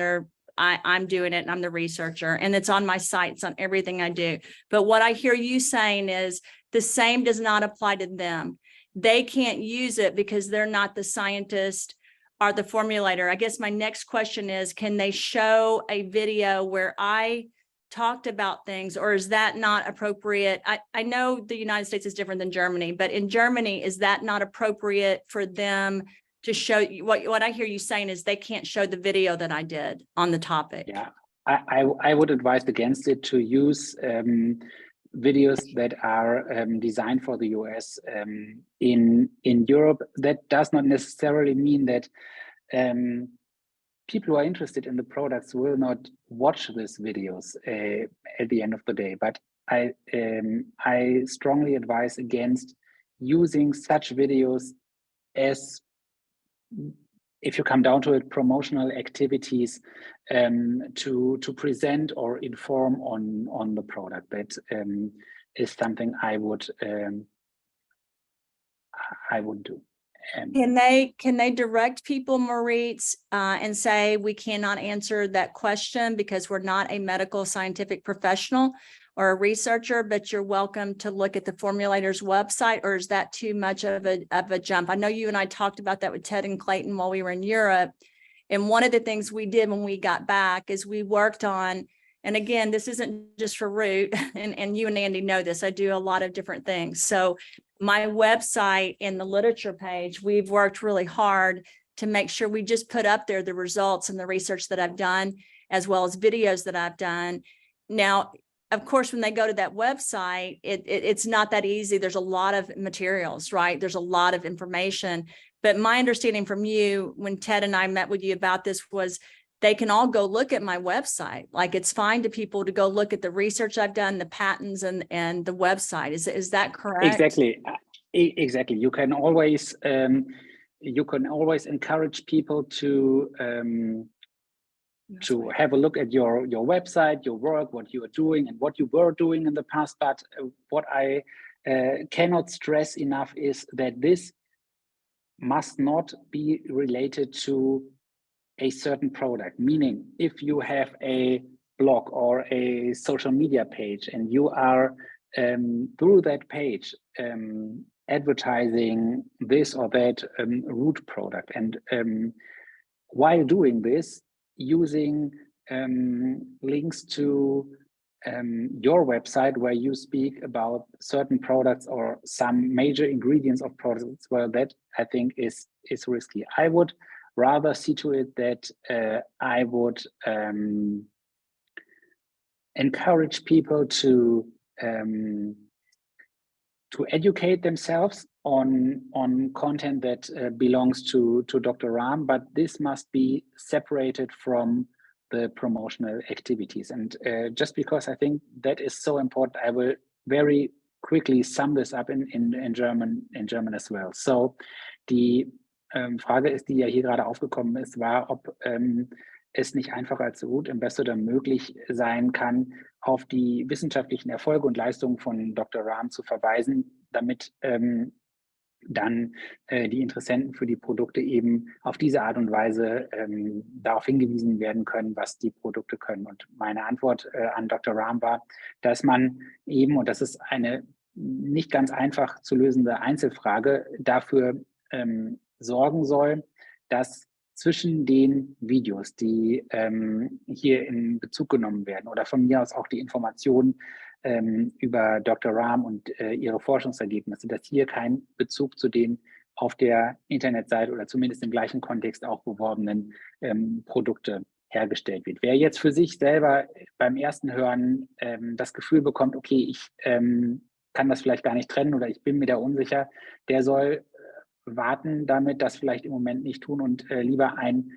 S5: I'm doing it and I'm the researcher and it's on my site. It's on everything I do. But what I hear you saying is the same does not apply to them. They can't use it because they're not the scientist or the formulator. I guess my next question is, can they show a video where I talked about things, or is that not appropriate? I know the United States is different than Germany, but in Germany, is that not appropriate for them to show you? What I hear you saying is they can't show the video that I did on the topic.
S4: Yeah, I would advise against it to use videos that are designed for the US. In Europe, that does not necessarily mean that people who are interested in the products will not watch these videos at the end of the day. But I strongly advise against using such videos as, if you come down to it, promotional activities to present or inform on the product. That is something I would do.
S5: Can they direct people, Maurice, and say we cannot answer that question because we're not a medical scientific professional or a researcher, but you're welcome to look at the formulator's website, or is that too much of a jump? I know you and I talked about that with Ted and Clayton while we were in Europe. And one of the things we did when we got back is we worked on, and again, this isn't just for Root, and you and Andy know this, I do a lot of different things. So my website and the literature page, we've worked really hard to make sure we just put up there the results and the research that I've done, as well as videos that I've done. Now, of course, when they go to that website, it's not that easy. There's a lot of materials, right? There's a lot of information. But my understanding from you, when Ted and I met with you about this, was they can all go look at my website. Like, it's fine to people to go look at the research I've done, the patents and the website. Is that correct?
S4: Exactly. Exactly. You can always encourage people to have a look at your website, your work, what you are doing and what you were doing in the past. But what I cannot stress enough is that this must not be related to a certain product. Meaning, if you have a blog or a social media page and you are through that page advertising this or that root product, and while doing this, using links to your website where you speak about certain products or some major ingredients of products, well, that I think is risky. I would rather see to it that I would encourage people to educate themselves on content that belongs to Dr. Rahm, but this must be separated from the promotional activities. And just because I think that is so important, I will very quickly sum this up in German as well. So die Frage ist, die ja hier gerade aufgekommen ist, war, ob es nicht einfach als Root Ambassador möglich sein kann, auf die wissenschaftlichen Erfolge und Leistungen von Dr. Rahm zu verweisen, damit dann die Interessenten für die Produkte eben auf diese Art und Weise darauf hingewiesen werden können, was die Produkte können. Und meine Antwort an Dr. Rahm war, dass man eben, und das ist eine nicht ganz einfach zu lösende Einzelfrage, dafür sorgen soll, dass zwischen den Videos, die hier in Bezug genommen werden, oder von mir aus auch die Informationen über Dr. Rahm und ihre Forschungsergebnisse, dass hier kein Bezug zu den auf der Internetseite oder zumindest im gleichen Kontext auch beworbenen Produkte hergestellt wird. Wer jetzt für sich selber beim ersten Hören das Gefühl bekommt, okay, ich kann das vielleicht gar nicht trennen oder ich bin mir da unsicher, der soll warten damit, das vielleicht im Moment nicht tun und lieber ein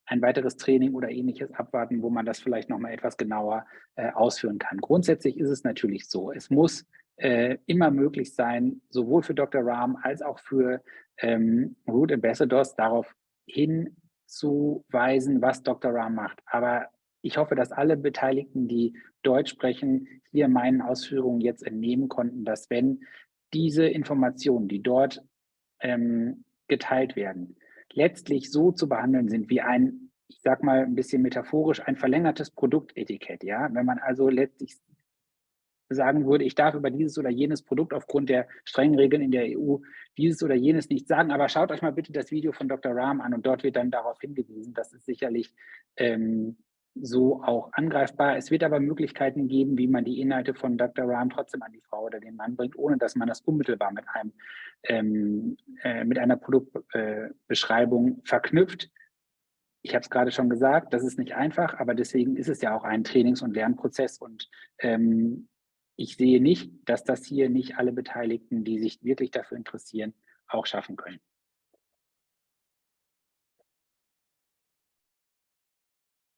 S4: weiteres Training oder ähnliches abwarten, wo man das vielleicht nochmal etwas genauer ausführen kann. Grundsätzlich ist es natürlich so, es muss immer möglich sein, sowohl für Dr. Rahm als auch für Root Ambassadors darauf hinzuweisen, was Dr. Rahm macht. Aber ich hoffe, dass alle Beteiligten, die Deutsch sprechen, hier meinen Ausführungen jetzt entnehmen konnten, dass wenn diese Informationen, die dort geteilt werden, letztlich so zu behandeln sind wie ein, ich sag mal ein bisschen metaphorisch, ein verlängertes Produktetikett. Ja? Wenn man also letztlich sagen würde, ich darf über dieses oder jenes Produkt aufgrund der strengen Regeln in der EU dieses oder jenes nicht sagen, aber schaut euch mal bitte das Video von Dr. Rahm an und dort wird dann darauf hingewiesen. Das ist sicherlich so auch angreifbar. Es wird aber Möglichkeiten geben, wie man die Inhalte von Dr. Rahm trotzdem an die Frau oder den Mann bringt, ohne dass man das unmittelbar mit einer Produktbeschreibung verknüpft. Ich habe es gerade schon gesagt, das ist nicht einfach, aber deswegen ist es ja auch ein Trainings- und Lernprozess und ich sehe nicht, dass das hier nicht alle Beteiligten, die sich wirklich dafür interessieren, auch schaffen können.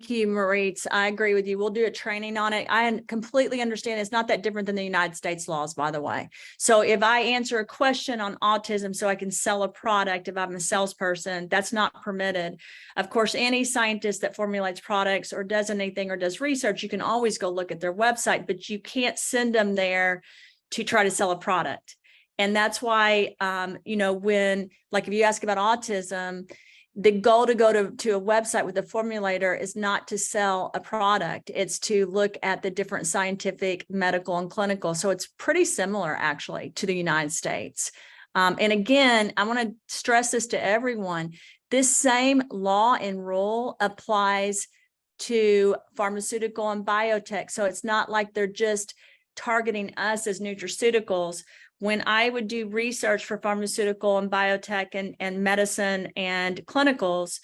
S5: Thank you, Maurice. I agree with you. We'll do a training on it. I completely understand it's not that different than the United States laws, by the way. So if I answer a question on autism so I can sell a product, if I'm a salesperson, that's not permitted. Of course, any scientist that formulates products or does anything or does research, you can always go look at their website, but you can't send them there to try to sell a product. And that's why, when, like if you ask about autism, the goal to go to a website with a formulator is not to sell a product. It's to look at the different scientific, medical, and clinical. So it's pretty similar actually to the United States. And again, I want to stress this to everyone. This same law and rule applies to pharmaceutical and biotech. So it's not like they're just targeting us as nutraceuticals. When I would do research for pharmaceutical and biotech and medicine and clinicals,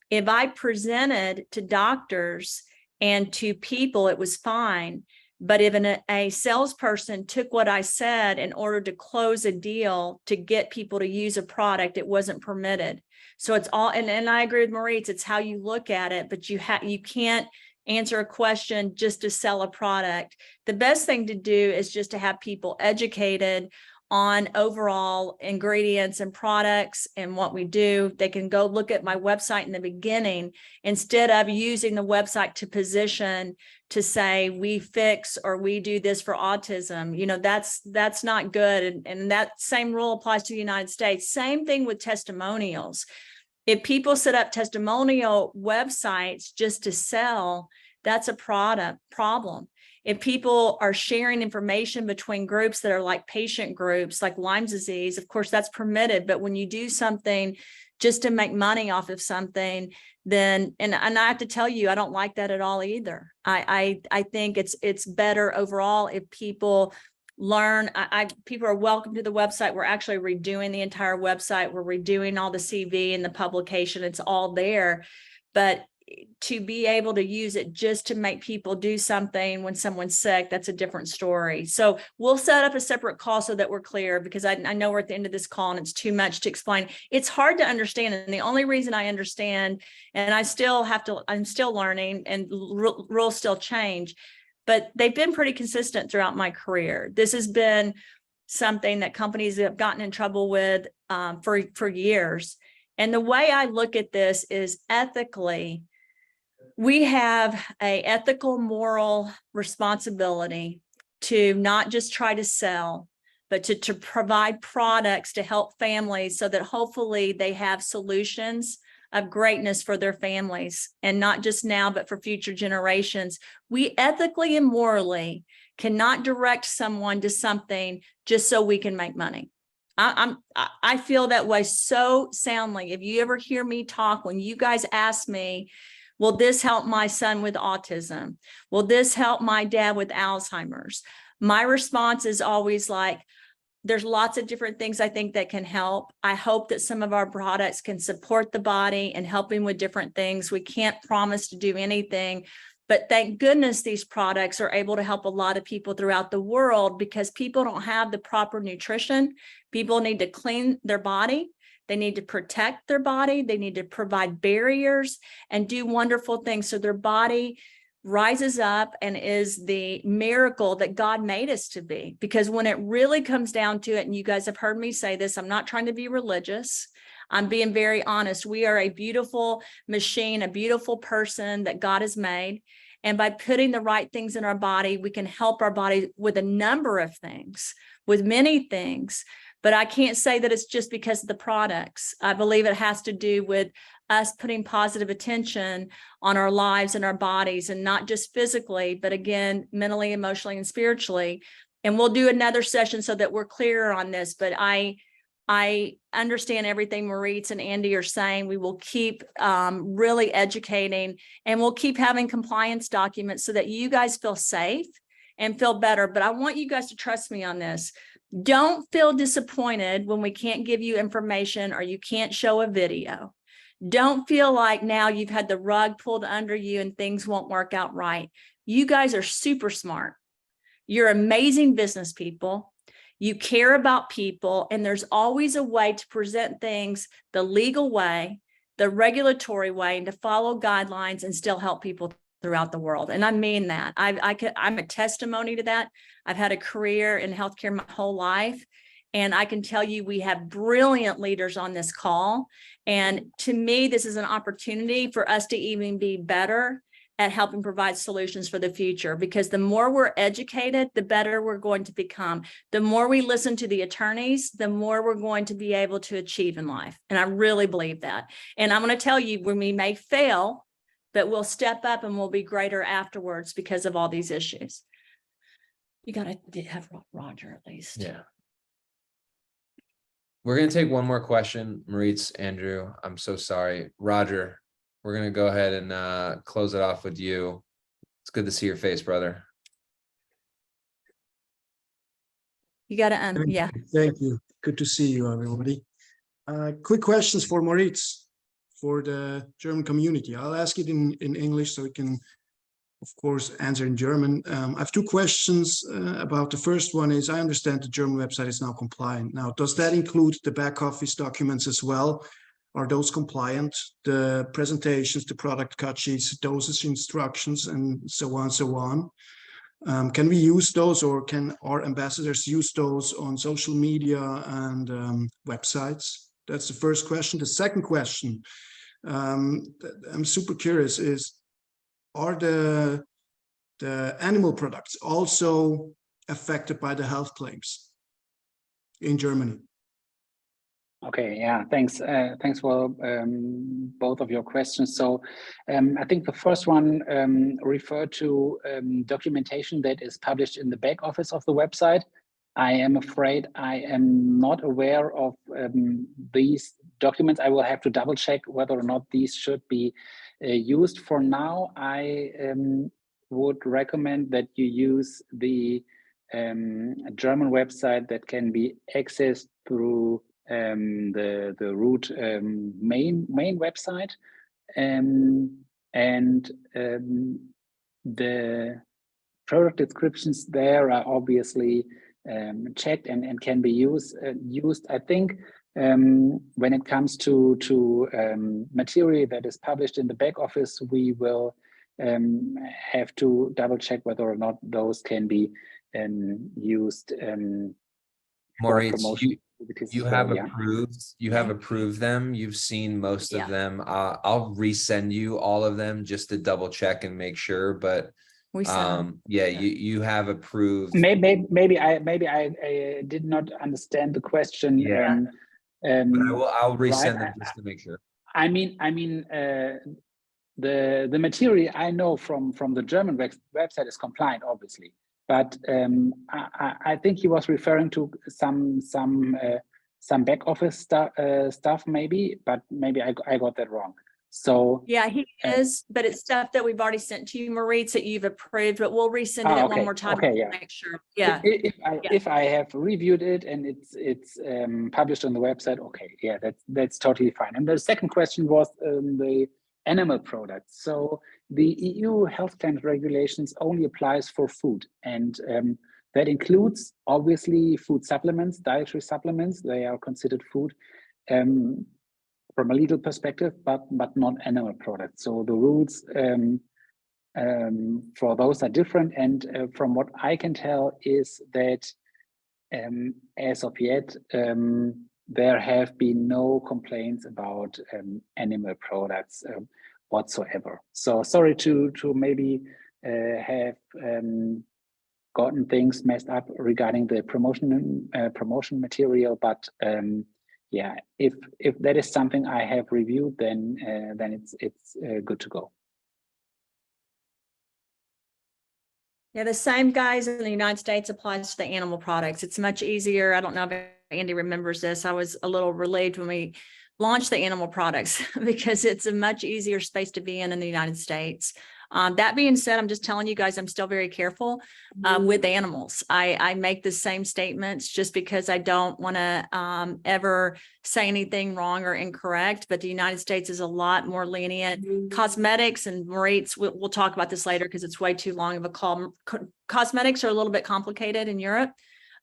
S5: if I presented to doctors and to people, it was fine. But if a salesperson took what I said in order to close a deal to get people to use a product, it wasn't permitted. So it's all, and I agree with Maurice, it's how you look at it, but you can't answer a question just to sell a product. The best thing to do is just to have people educated on overall ingredients and products and what we do. They can go look at my website in the beginning instead of using the website to position to say we fix or we do this for autism. That's not good. And that same rule applies to the United States. Same thing with testimonials. If people set up testimonial websites just to sell, that's a problem. If people are sharing information between groups that are like patient groups, like Lyme disease, of course, that's permitted. But when you do something just to make money off of something, then, and I have to tell you, I don't like that at all either. I think it's better overall if people learn. People are welcome to the website. We're actually redoing the entire website. We're redoing all the CV and the publication. It's all there. But to be able to use it just to make people do something when someone's sick, that's a different story. So we'll set up a separate call so that we're clear, because I know we're at the end of this call and it's too much to explain. It's hard to understand. And the only reason I understand, and I'm still learning, and rules still change, but they've been pretty consistent throughout my career. This has been something that companies have gotten in trouble with for years. And the way I look at this is ethically, we have a ethical, moral responsibility to not just try to sell, but to provide products to help families so that hopefully they have solutions of greatness for their families, and not just now, but for future generations. We ethically and morally cannot direct someone to something just so we can make money. I feel that way so soundly. If you ever hear me talk, when you guys ask me, will this help my son with autism? Will this help my dad with Alzheimer's? My response is always like, there's lots of different things I think that can help. I hope that some of our products can support the body and helping with different things. We can't promise to do anything, but thank goodness these products are able to help a lot of people throughout the world, because people don't have the proper nutrition. People need to clean their body. They need to protect their body. They need to provide barriers and do wonderful things so their body rises up and is the miracle that God made us to be. Because when it really comes down to it, and you guys have heard me say this, I'm not trying to be religious. I'm being very honest. We are a beautiful machine, a beautiful person that God has made. And by putting the right things in our body, we can help our body with a number of things, with many things. But I can't say that it's just because of the products. I believe it has to do with us putting positive attention on our lives and our bodies, and not just physically, but again, mentally, emotionally, and spiritually. And we'll do another session so that we're clearer on this. But I understand everything Maurice and Andy are saying. We will keep really educating, and we'll keep having compliance documents so that you guys feel safe and feel better. But I want you guys to trust me on this. Don't feel disappointed when we can't give you information or you can't show a video. Don't feel like now you've had the rug pulled under you and things won't work out right. You guys are super smart. You're amazing business people. You care about people, and there's always a way to present things the legal way, the regulatory way, and to follow guidelines and still help people throughout the world. And I mean that. I'm a testimony to that. I've had a career in healthcare my whole life, and I can tell you we have brilliant leaders on this call. And to me, this is an opportunity for us to even be better at helping provide solutions for the future, because the more we're educated, the better we're going to become. The more we listen to the attorneys, the more we're going to be able to achieve in life. And I really believe that. And I'm going to tell you, when we may fail, but we'll step up and we'll be greater afterwards because of all these issues. You got to have Roger at least.
S3: Yeah. We're going to take one more question. Maurice, Andrew, I'm so sorry. Roger, we're going to go ahead and close it off with you. It's good to see your face, brother.
S5: You got to, yeah.
S6: Thank you. Good to see you, everybody. Quick questions for Maurice, for the German community. I'll ask it in English so we can, of course, answer in German. I have two questions about. The first one is, I understand the German website is now compliant. Now, does that include the back office documents as well? Are those compliant? The presentations, the product cut sheets, dosage instructions, and so on, so on. Can we use those, or can our ambassadors use those on social media and websites? That's the first question. The second question, I'm super curious, is, are the animal products also affected by the health claims in Germany?
S4: Okay, yeah, thanks. Thanks for both of your questions. So I think the first one referred to documentation that is published in the back office of the website. I am afraid I am not aware of these documents. I will have to double check whether or not these should be used. For now, I would recommend that you use the German website that can be accessed through the Root main website. and the product descriptions there are obviously checked and can be used. I think when it comes to material that is published in the back office, we will have to double check whether or not those can be used for
S3: Moritz,
S4: promotion.
S3: you have approved them. You've seen most of them. I'll resend you all of them just to double check and make sure. But
S5: We sent
S3: you have approved.
S4: Maybe I did not understand the question.
S3: Yeah. But I'll resend
S4: right,
S3: them just to make sure.
S4: I mean, the material I know from the German website is compliant, obviously, but I think he was referring to some back office stuff maybe, but maybe I got that wrong. So
S5: yeah, he is, but it's stuff that we've already sent to you, Moritz, that you've approved, but we'll resend it one more time to make sure. Yeah.
S4: If I have reviewed it and it's published on the website, okay, yeah, that's totally fine. And the second question was the animal products. So the EU health claims regulations only applies for food, and that includes obviously food supplements, dietary supplements. They are considered food from a legal perspective, but not animal products. So the rules for those are different. And from what I can tell is that as of yet, there have been no complaints about animal products whatsoever. So sorry to maybe have gotten things messed up regarding the promotion material, but yeah, if that is something I have reviewed, then it's good to go.
S5: Yeah, the same guys in the United States applies to the animal products. It's much easier. I don't know if Andy remembers this. I was a little relieved when we launched the animal products because it's a much easier space to be in the United States. That being said, I'm just telling you guys, I'm still very careful with animals. I make the same statements just because I don't want to ever say anything wrong or incorrect, but the United States is a lot more lenient. Cosmetics, and Moritz, we'll talk about this later because it's way too long of a call. Cosmetics are a little bit complicated in Europe.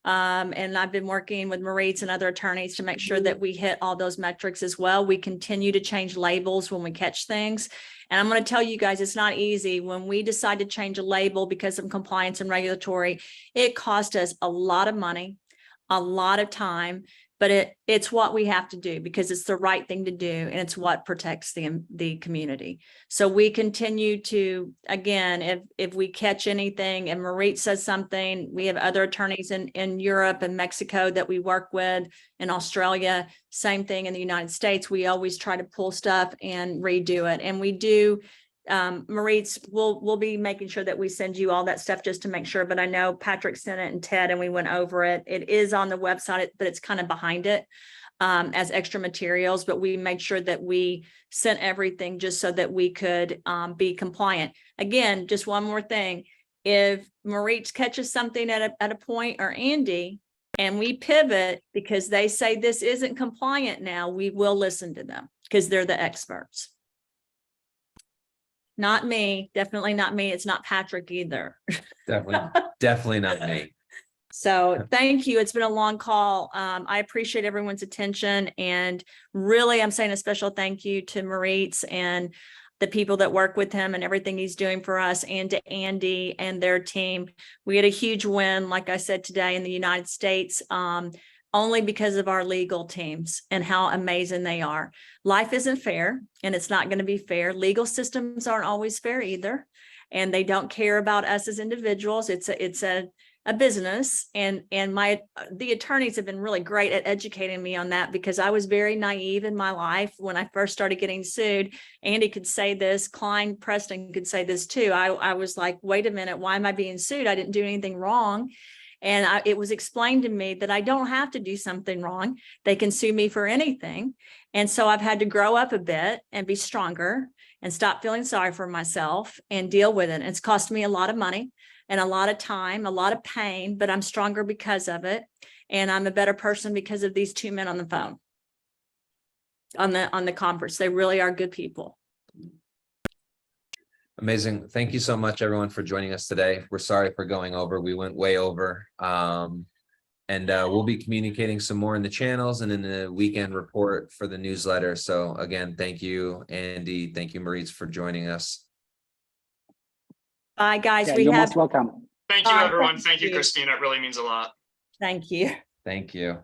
S5: And I've been working with Moritz and other attorneys to make sure that we hit all those metrics as well. We continue to change labels when we catch things. And I'm going to tell you guys, it's not easy. When we decide to change a label because of compliance and regulatory, it cost us a lot of money, a lot of time, but it's what we have to do because it's the right thing to do. And it's what protects the community. So we continue to, again, if we catch anything and Moritz says something, we have other attorneys in Europe and Mexico that we work with, in Australia, same thing in the United States. We always try to pull stuff and redo it. And we do, Moritz, we'll be making sure that we send you all that stuff just to make sure, but I know Patrick sent it and Ted, and we went over it. It is on the website, but it's kind of behind it as extra materials, but we made sure that we sent everything just so that we could be compliant. Again, just one more thing. If Moritz catches something at a point, or Andy, and we pivot because they say this isn't compliant now, we will listen to them because they're the experts. Not me, definitely not me. It's not Patrick either.
S3: Definitely not me.
S5: So thank you. It's been a long call. I appreciate everyone's attention, and really I'm saying a special thank you to Moritz and the people that work with him and everything he's doing for us, and to Andy and their team. We had a huge win, like I said, today in the United States, only because of our legal teams and how amazing they are. Life isn't fair, and it's not going to be fair. Legal systems aren't always fair either, and they don't care about us as individuals. It's a business, and the attorneys have been really great at educating me on that, because I was very naive in my life when I first started getting sued. Andy could say this, Klein Preston could say this too. I was like, wait a minute, why am I being sued? I didn't do anything wrong. And it was explained to me that I don't have to do something wrong. They can sue me for anything. And so I've had to grow up a bit and be stronger and stop feeling sorry for myself and deal with it. And it's cost me a lot of money and a lot of time, a lot of pain, but I'm stronger because of it. And I'm a better person because of these two men on the phone, on the conference. They really are good people.
S3: Amazing. Thank you so much, everyone, for joining us today. We're sorry for going over. We went way over. And we'll be communicating some more in the channels and in the weekend report for the newsletter. So again, thank you, Andy. Thank you, Maurice, for joining us.
S5: Bye, guys.
S4: Yeah,
S5: We
S4: you're
S5: have,
S4: most welcome.
S8: Thank you,
S5: Bye.
S8: everyone.
S5: Thank
S8: Thank you,
S5: you.
S8: Christina. It really means a lot.
S5: thank you.
S3: Thank you.